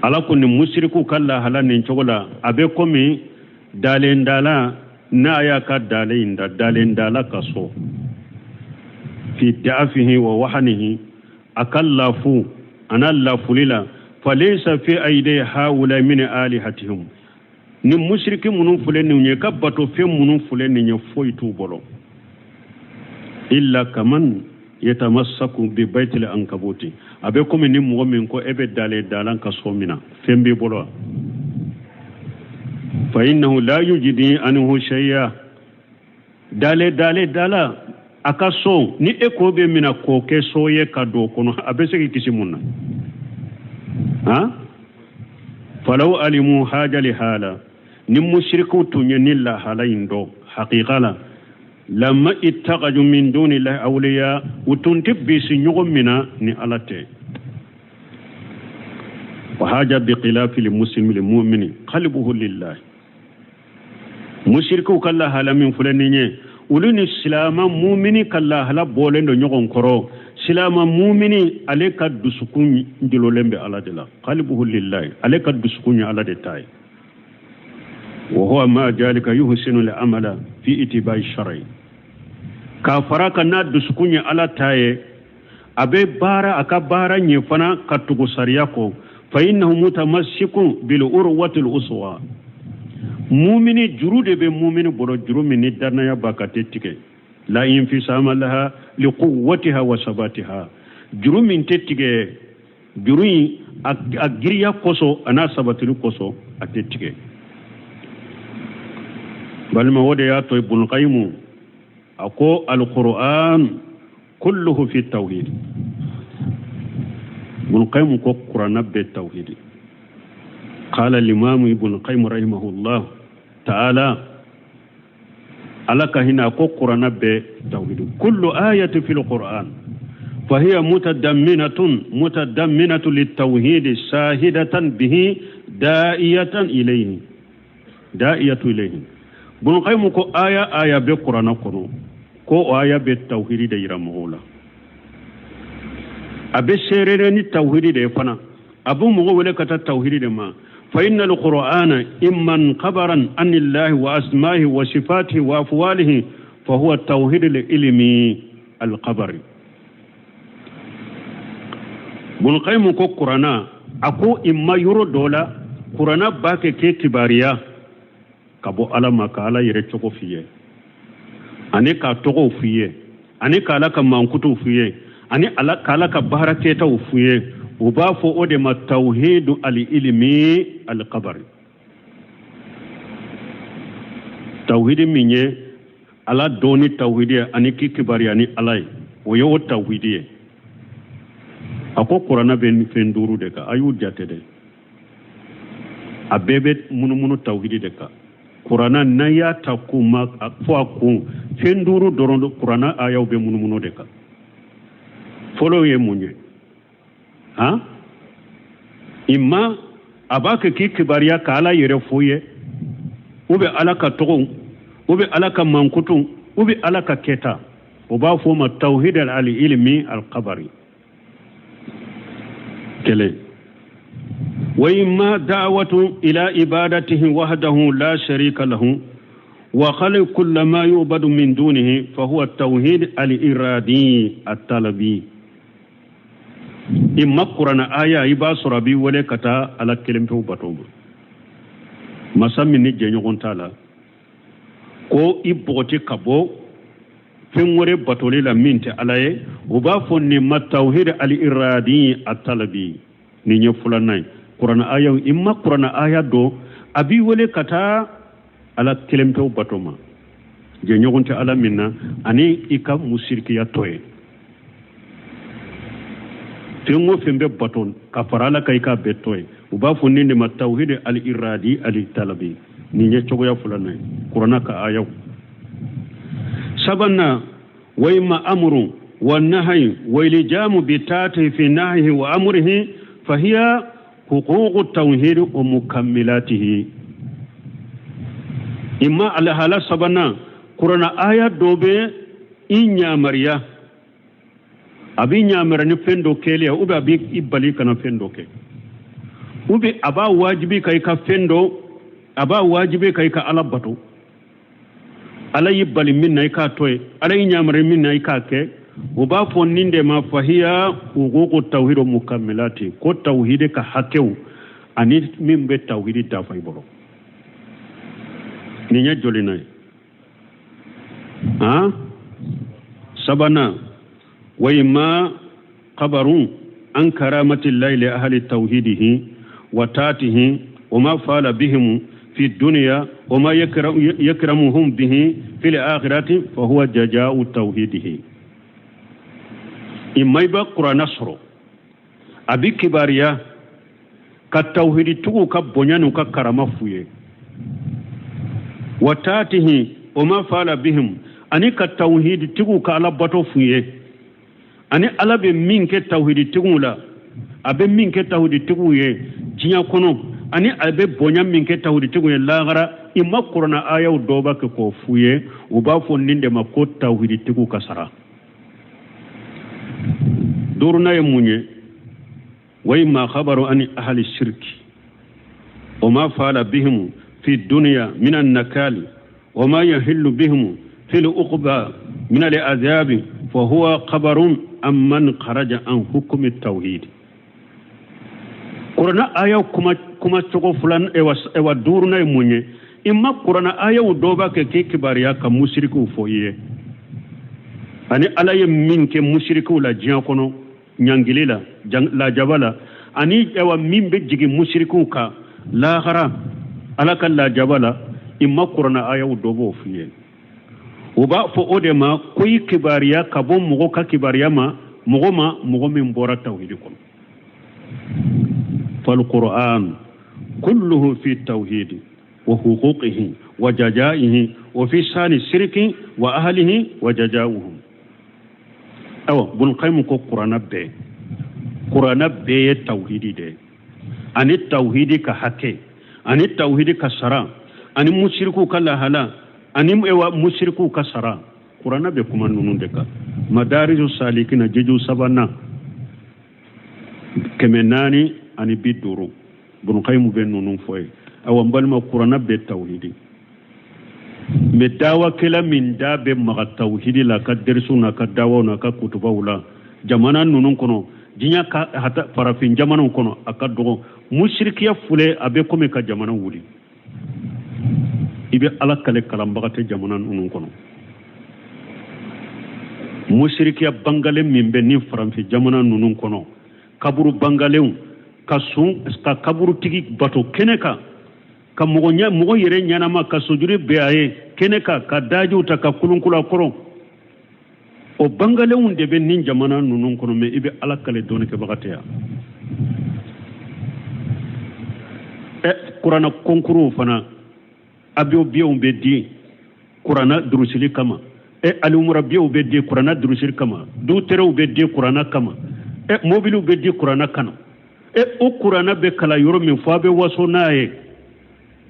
[SPEAKER 2] ala kunni mushriku kala halanin chogola abe komi dalen dala na ya ka dalen dala kaso fi da'fihi wa wahnihi akallafu ana lafulila falaysa fi aidi haula min alihatihim ni mushriki munun fuleni nye kabato fe munun fuleni nye foitu bolo illa kaman yatamassaku bi baitil ankabuti abe komi ni mo min ko ebe dalan kaso mina fembe bolo fa innahu la yujidi anhu shay'a dala akaso ni ekobe mina ko ke soye kado kono abe segi kisimunna falau alimu haja li hala ni mushriku tunye nilla halayindo haqiqala lamma ittaqaju min duni llahi awliya utunti bisi nyugo mina ni alate wa haja bi khilafi lil muslimi lil mu'mini qalbuhu lillah mushriku kala hala min fulani uluni silama mu'mini kala hala bolendo nyogon koro silama mu'mini aleka dusukun ndilolembe aladela qalbuhu lillah aleka dusukun ala de tay wa huwa ma jalika yuhsinu al amala fi itibai shar'i kafaraka na dusukun ala taye abe bara akabara nyefana katugo sariyako fa innahu mutamassikun bil urwati al uswa mu'mini jurude be mu'mini boro jurumi ni darnaya bakate tike la infisama laha liquwwatiha wa sabatiha jurumin tettige jurui agiriya koso ana sabatiru koso atettige balma wode ya to ibn qayyim ako alquran kulluhu fi tawhid ibn qayyim ko qur'an be tawhid qala al-imam ibn qayyim rahimahullah ta'ala alaka hina ko qur'ana be tawhid kullu ayati fil qur'an fa hiya mutadamminatu lit-tawhid shahidatan bihi da'iyatu ilayhi bun qaymu ko aya be qur'ana kono ko aya be tawhid de yiramola abe serere ni tawhid de fana abu mo wele kata tawhid de ma فإن القرآن إما خبرا عن الله وأسمائه وصفاته وأفواله فهو التوحيد العلمي الخبري بن قيم كو قرانا أكو إما يرو دولا قرانا باكي كي كباريا كابو على مكالا يرتشوكو فيه ani ka togo fiye ani ka ala ka mankutu fiye ani ala ka ala ka baraketa fiye u b'a fɔ o de ma tawhidu al-ilmi al-qabr tawhidi min ye ala doni tawhidi ani kibari ani ala ye o ye o tawhidi ye a ko kuranna bɛ fɛn duuru de kan a y'u jate de a bɛɛ bɛ munumunu tawhidi de kan kuranna n'a y'a ta kun ma fɔ a kun fɛn duuru dɔrɔn do kuranna ayaw bɛ munumunu de kan fɔlɔ ye mun ye han imma a b'a kɛ k'i kibariya ka ala yɛrɛ fo ye ou bien ala ka tɔgɔw ou bien ala ka mankutu ou bien ala ka kɛta o b'a fɔ o ma tawhid al-ilmi al-qabri kelen wa imma da'watu ila ibadatihi wahdahu la sharika lahu wa khalaq kull ma yu'badu min dunihi fa huwa tawhid al-iradi at-talabi imma qur'ana aya iba surabi wala kata ala kelim to batoba masami ni jenyogon tala ko iboti kabo fenwore batole la minte alaye o ba fonni ma tawhid al-iradi at-talabi ni nyefulanay qur'ana aya imma qur'ana aya do abi wala kata ala kelim to batoma jenyogon ta ala minna ani ika musirkiya toye fengo fembe baton ka farala kai ka betoy u ba fo ninde ma tawhid al iradi al talabi ni nye chogo ya fulana qur'ana ka ayaw sabanna wa imma amru wa nahyi wa iljamu bi tati fi nahyi wa amrihi fa hiya huquq tawhid wa mukammilatihi imma ala hala sabanna qur'ana aya dobe inya mariya abi nyamara ni fendo kele ube abi ibali kana fendo ke ube aba wajibi kai ka fendo aba wajibi kai ka alabato ala yibali minna ka toy ala nyamara minna ka ke uba fonninde ma fahiya uququ tawhid mukammilati ko tawhid ka hakew ani min be tawhid ta fay bolo ni nya jolina ha sabana وإما خبر عن كرامة الله لأهل توحيده وتاته وما فعل بهم في الدنيا وما يكرمهم به في الآخرة فهو جزاء توحيده إما يبقى نصر أبي كباريا كالتوحيد تقو كبنيان ككرامة فيه وتاته وما فعل بهم أني كالتوحيد تقو كالبطو فيه ani ala be min ke tawhidi tigun la abe min ke tawhidi tigun ye jinya kono ani abe bonya min ke tawhidi tigun ye lagara imma qur'ana ayaw doba ke ko fuye u ba fo ninde ma ko tawhidi tigu kasara durna ye munye wa imma khabaru an ahli shirki wa ma fa'ala bihim fi dunya min an-nakali wa ma yahillu bihim في الأقبى من العذاب فهو خبر عمن خرج عن حكم التوحيد قرنا آية كما تقول فلان إوا دورنا يموني إما قرنا آية ودوبا كي كباريا كمشركو فويه أني على يمين كمشركو لا جانكونو نيانجلي لا جبالا أني إوا مين بيجي مشركو كا لا غرا على كلا جبالا إما قرنا آية ودوبا فويه uba fo odema koy kibariya kabo mugo ka kibariya ma mugo min bora tawhid kon fal qur'an kulluhu fi tawhid wa huquqihi wa jazaihi wa fi shani shirki wa ahlihi wa jazaohum aw bun qaym ko qur'ana be tawhidi de ani tawhidi ka hake ani tawhidi ka sara ani mushriku kala hala anim ewa mushriku kasara qur'ana be kuma nunun de ka madariju salikina jeju sabana kemenani ani biduru bun qaymu be nunun foy awa balma qur'ana be tawhidi me dawa kala min da be maga tawhidi la ka dersuna ka dawona ka kutubawla jamana nunun kono dinya ka hata farafin jamana kono akado mushrikiya fule abe kome ka jamana wuli ibe ala kale kalambagate jamana nunun kono musirikiya bangale min be ni faranfi jamana nunun kono kaburu bangalew ka kaburu tigi bato keneka ka mogo yere ɲanama ka sojuri be aye keneka ka dajiw ta ka kulunkula koro o bangalew de be nin jamana nunun kono me ibe ala kale doni ke bagateya kurana konkuru fana abio biyo be di kurana durusili kama alumura biyo be di kurana durusili kama du terew be di kurana kama mobilu be di kurana kana o kurana be kala yoro min fo be waso naye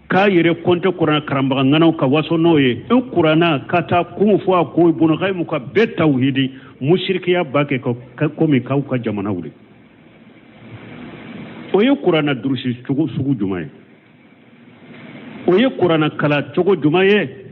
[SPEAKER 2] ka yere konte kurana karamba nganaw ka waso noye o kurana kata kumu fo ko bunu khaymu ka be tawhidi mushrikiya bake ko mi ka jamana wuri o ye kurana durusi sugu jumaye o ye kurana kala cogo jumaye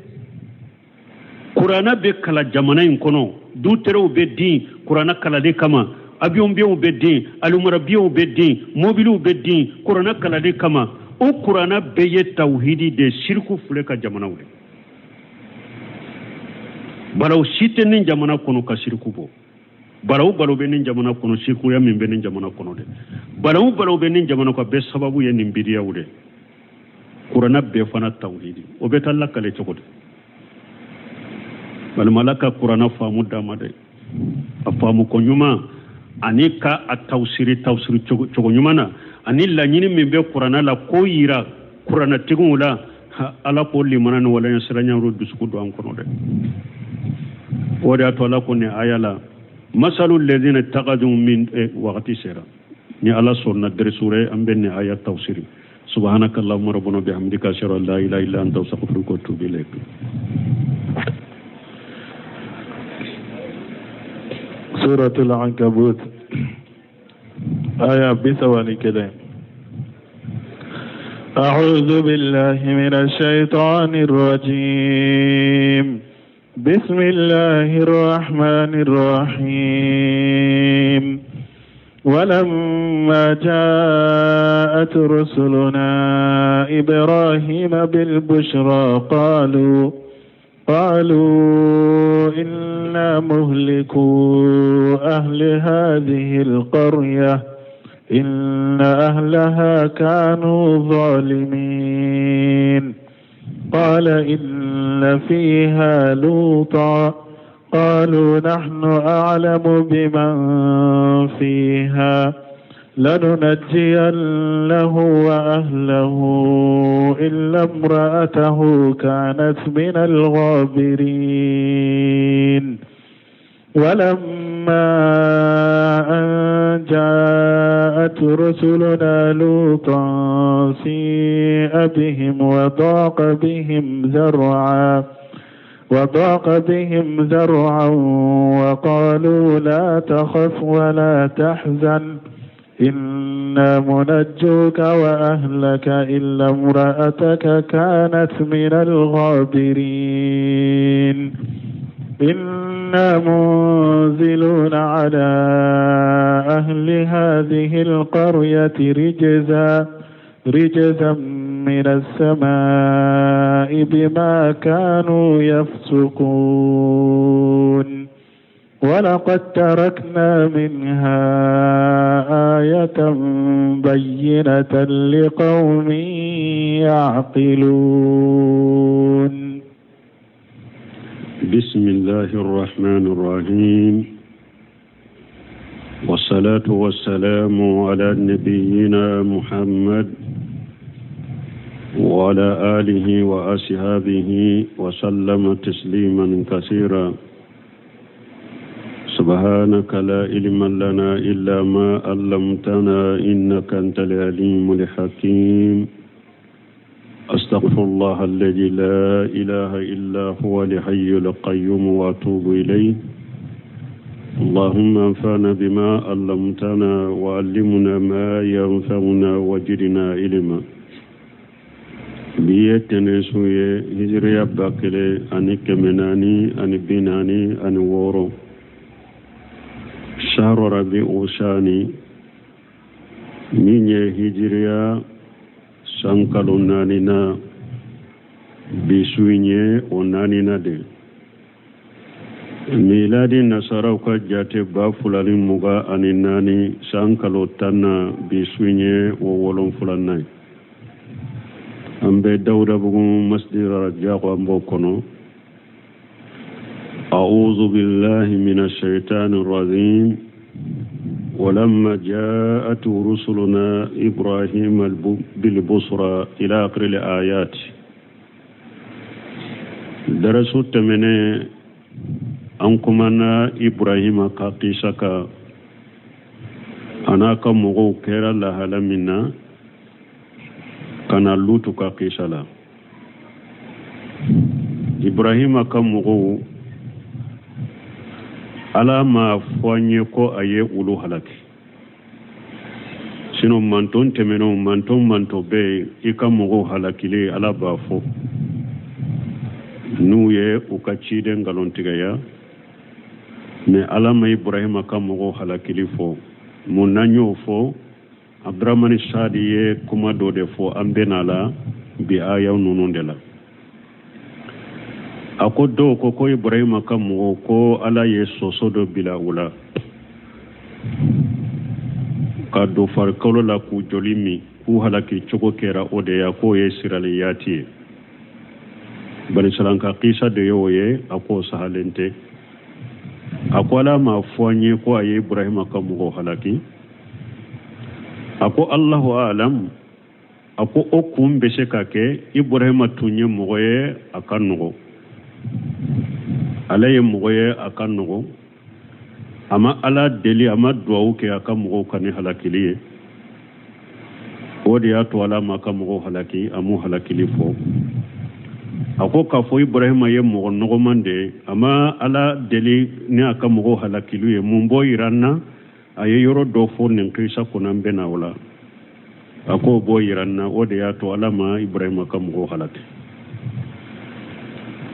[SPEAKER 2] kurana be kala jamana in kono du terew be din kurana kala de kama avion biyo be din alumara biyo be din mobilu be din kurana kala de kama o kurana be ye tawhidi de shirku fule ka jamana wure balaw site nin jamana kono ka shirku bo balaw be nin jamana kono shirku ya min be nin jamana kono de balaw be nin jamana ko be sababu ye nin bidiya wure kurana be fana tawhidi o be talla kale cogo de bal malaka kurana famu damade a famu ko nyuma ani ka a tawsiri cogo nyumana ani la nyini min be kurana la ko yira kurana tigula ala ko limana wala yasranya roddu su do an kono de o da to ala ko ne ayala masalul ladina taqadu min waqti sira ni ala sunna der sure am ben ayat tawsiri subhanakallahumma rabbana bihamdika ashhadu an la ilaha illa anta astaghfiruka wa atubu ilayk
[SPEAKER 1] سورة العنكبوت آية بثواني كده أعوذ بالله من الشيطان الرجيم بسم الله الرحمن الرحيم ولما جاءت رسلنا إبراهيم بالبشرى قالوا إنا مهلكو أهل هذه القرية إن أهلها كانوا ظالمين قال إن فيها لوطا قالوا نحن أعلم بمن فيها لننجينه وأهله إلا امرأته كانت من الغابرين ولما أن جاءت رسلنا لوطا سيء بهم وضاق بهم ذرعا وقالوا لا تخف ولا تحزن إنا منجوك وأهلك إلا امرأتك كانت من الغابرين إنا منزلون على أهل هذه القرية رجزا من السماء بما كانوا يفسقون ولقد تركنا منها آية بينة لقوم يعقلون
[SPEAKER 2] بسم الله الرحمن الرحيم والصلاة والسلام على نبينا محمد وعلى آله وأصحابه وسلم تسليما كثيرا سبحانك لا علم لنا إلا ما علمتنا إنك أنت العليم الحكيم أستغفر الله الذي لا إله إلا هو الحي القيوم وأتوب إليه اللهم انفعنا بما علمتنا وعلمنا ما ينفعنا وزدنا علما بيتنا سوية هجريا باكلي أني كمناني أني بناني أني وورو شهر ربيع الثاني من هجريا سانكالو نانينا بسويني ونانينا دي miladi nasaraw ka jate ba fulani muga ani nani san kalo tanna bisunye wo wolon fulanai ambe dawda bugun masdira rajaqo ambo kono a'udhu billahi minash shaitanir rajim ولما جاءت رسلنا إبراهيم بالبصرى إلى آخر الآيات درسوا تمنى أنكمنا إبراهيم قاقيسك أنا كمغو كيرا لها لمنا كان اللوت قاقيسا لا إبراهيم كمغو ala ma foanye ko aye ulu halaki sino manton temeno manto be ikamugo halakile ala bafo nuye ukachide ngalontigaya ne ala ma ibrahim akamugo halakili fo munanyo fo abdurrahman sadiye kuma do de fo ambenala bi aya nunundela ako do ko ibrahim akamugo ko ala yeso sodo bila ula ka do farkolo la ku jolimi ku halaki chogo kera ode ya ko ye sirali yati bani salanka qisa de yoye ako sahalente ako ala ma foanye ko ay ibrahim akamugo halaki ako allahu alam ako okum beseka ke ibrahim tunye moye akanugo alaye moye akanugo ama ala deli ama duawu ke akamugo kani halakiliye odi ya to ala makamugo halaki amu halakili fo ako ka fo ibrahim ye mo nogo mande ama ala deli ni akamugo halakiluye mumbo iranna aye yoro do fo nin krisa kunan bena wala ako bo iranna odi ya to ala ma ibrahim akamugo halaki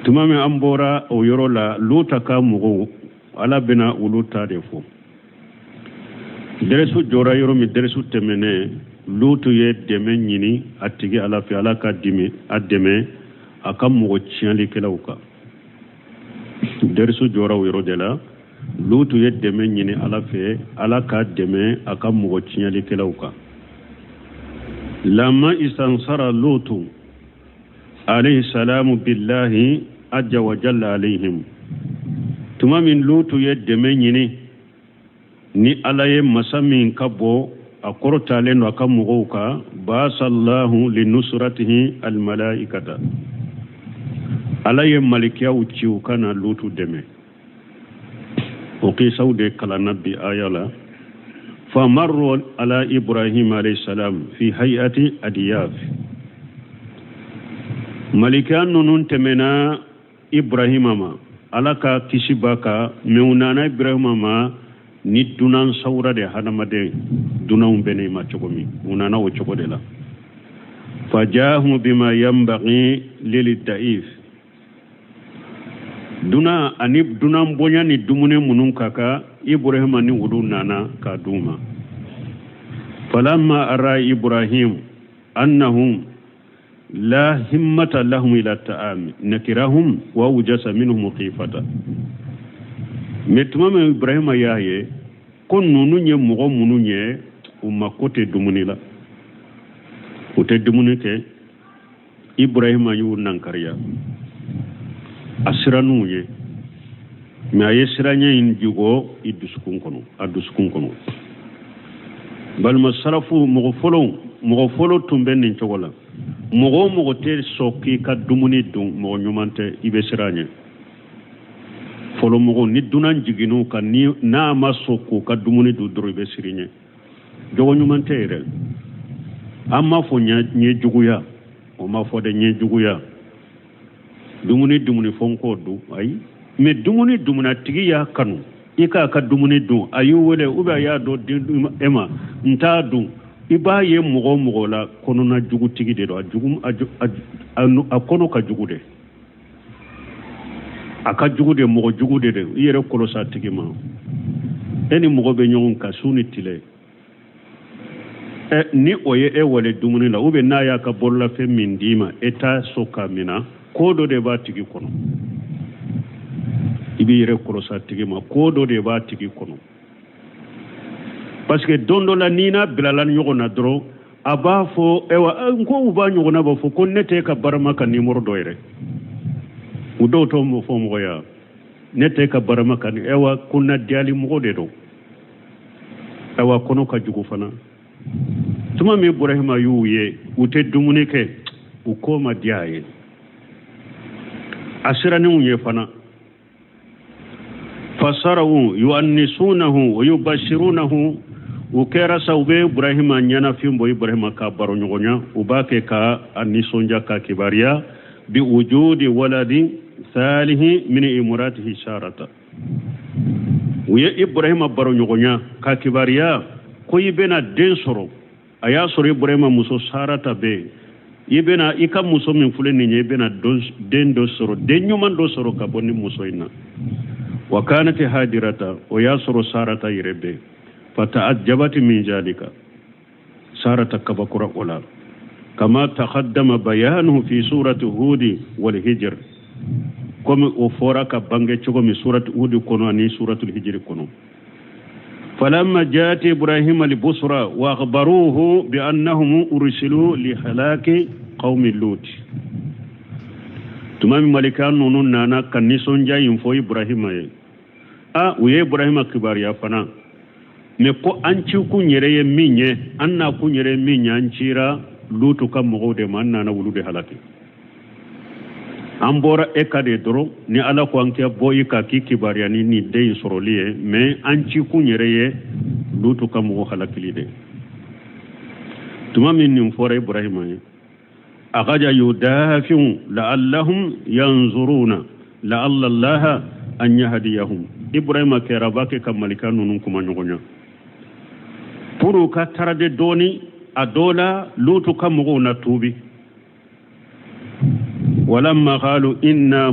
[SPEAKER 2] tumame ambora o yoro la luta ka mugo ala bena uluta defo deresu jora yoro mi deresu temene lutu ye deme nyini atigi ala fi ala ka dimi ademe aka mugo chiali kelauka deresu jora yoro dela lutu ye deme nyini ala fe ala ka deme aka mugo chiali kelauka lama istansara lutu alayhi salamu billahi ajja wa jalla alayhim tuma min lutu ye deme nyini ni alaye masamin kabo akorotale no akamugo ba sallahu linusratihi almalaikata alaye malikiya uchiu kana lutu deme o qisa de kala nabi ayala famarru ala ibrahim alayhi salam fi hay'ati adiyaf malikan nunun temena ibrahimama alaka kisibaka meunana ibrahimama ni dunan saura de hadamade dunan bene ma chogomi unana o chogodela fajahu bima yanbaghi lil da'if duna anib dunan bonya ni dumune munun kaka ibrahima ni wudunana ka duma falamma ara ibrahim annahum لا همة لهم إلى التعام نكرهم ووجس منهم خيفة متمام إبراهيم ياهي كن نوني مغو منوني وما كوتي دموني لا كوتي دموني كي إبراهيم يو نانكاريا أسرانوي ما يسرانيا ينجوغو إدوسكون كنو بل ما صرفوا مغفلو تنبين ننشوغولا mogo te soki ka dumuni dun mogo nyumante ibe siranye folo mogo ni dunan jiginu ka ni na ma soko ka dumuni du dro ibe sirinye jogo nyumante ere amma fo nye juguya o ma fo de nye juguya dumuni fonko du ay me dumuni tigi ya kanu ika ka dumuni du ayu wele uba ya do ema nta du iba ye mogo la kono na jugu tigi de do a kono ka jugu de aka jugu de mogo jugu de yere kolosa tigi ma eni mogo be nyon ka suni tile ni oye wale dumuni la ube na ya ka bolla fe mindima eta soka mina kodo de ba tigi kono ibire korosa tigi ma ko do de ba tigi kono parce que dondo la nina bilalan yogona dro aba fo ewa ko uba nyogona ba fo ko nete ka barama ka numéro do ire udo to mo fo mo ya nete ka barama kan ewa kunna diali mo de do ewa kono ka jugu fana tuma mi Ibrahima yuye ute dumune ke uko ma diaye asira ni unye fana fasarahu yuannisunahu wa yubashirunahu ukera saube Ibrahima nyana fimbo Ibrahima ka baro nyogonya ubake ka anisonja ka kibaria bi wujudi waladi salihi min imratihi sharata uye Ibrahima baro nyogonya ka kibaria ko yibena den soro aya soro Ibrahima muso sharata be yibena ika muso min fuleni yibena den do soro den nyuman do soro ka bonni muso ina wa kanat hadirata o ya soro sharata yirebe fata'ajjabat min jalika sharata kabakura ola kama taqaddama bayanuhu fi surati hud wal hijr comme o fora ka bange chogo mi surati hud kono ani suratul hijr kono فلما جاءت إبراهيم لبصرى وأخبروه بأنهم أرسلوا لهلاك قوم لوط تمام ملكان نونون نانا كنيسون جاي ينفو إبراهيم ويه إبراهيم كبار يا فنا مكو أنشو كنيري ميني أنا كنيري ميني أنشيرا لوط كم مغود من نانا ولود هلاكي ambora ekade doro ni ala ko anke boyi ka ki kibariani ni dey sorolie mais anci kunyereye lutu kam wo halakili de tuma min nim fora Ibrahima agaja yudafiu la'allahum yanzuruna la'alla Allah an yahdiyahum Ibrahima ke rabake kam malikanu nun kuma nyogonya puru ka tarade doni adola lutu kam wo na tubi ولما قالوا إنا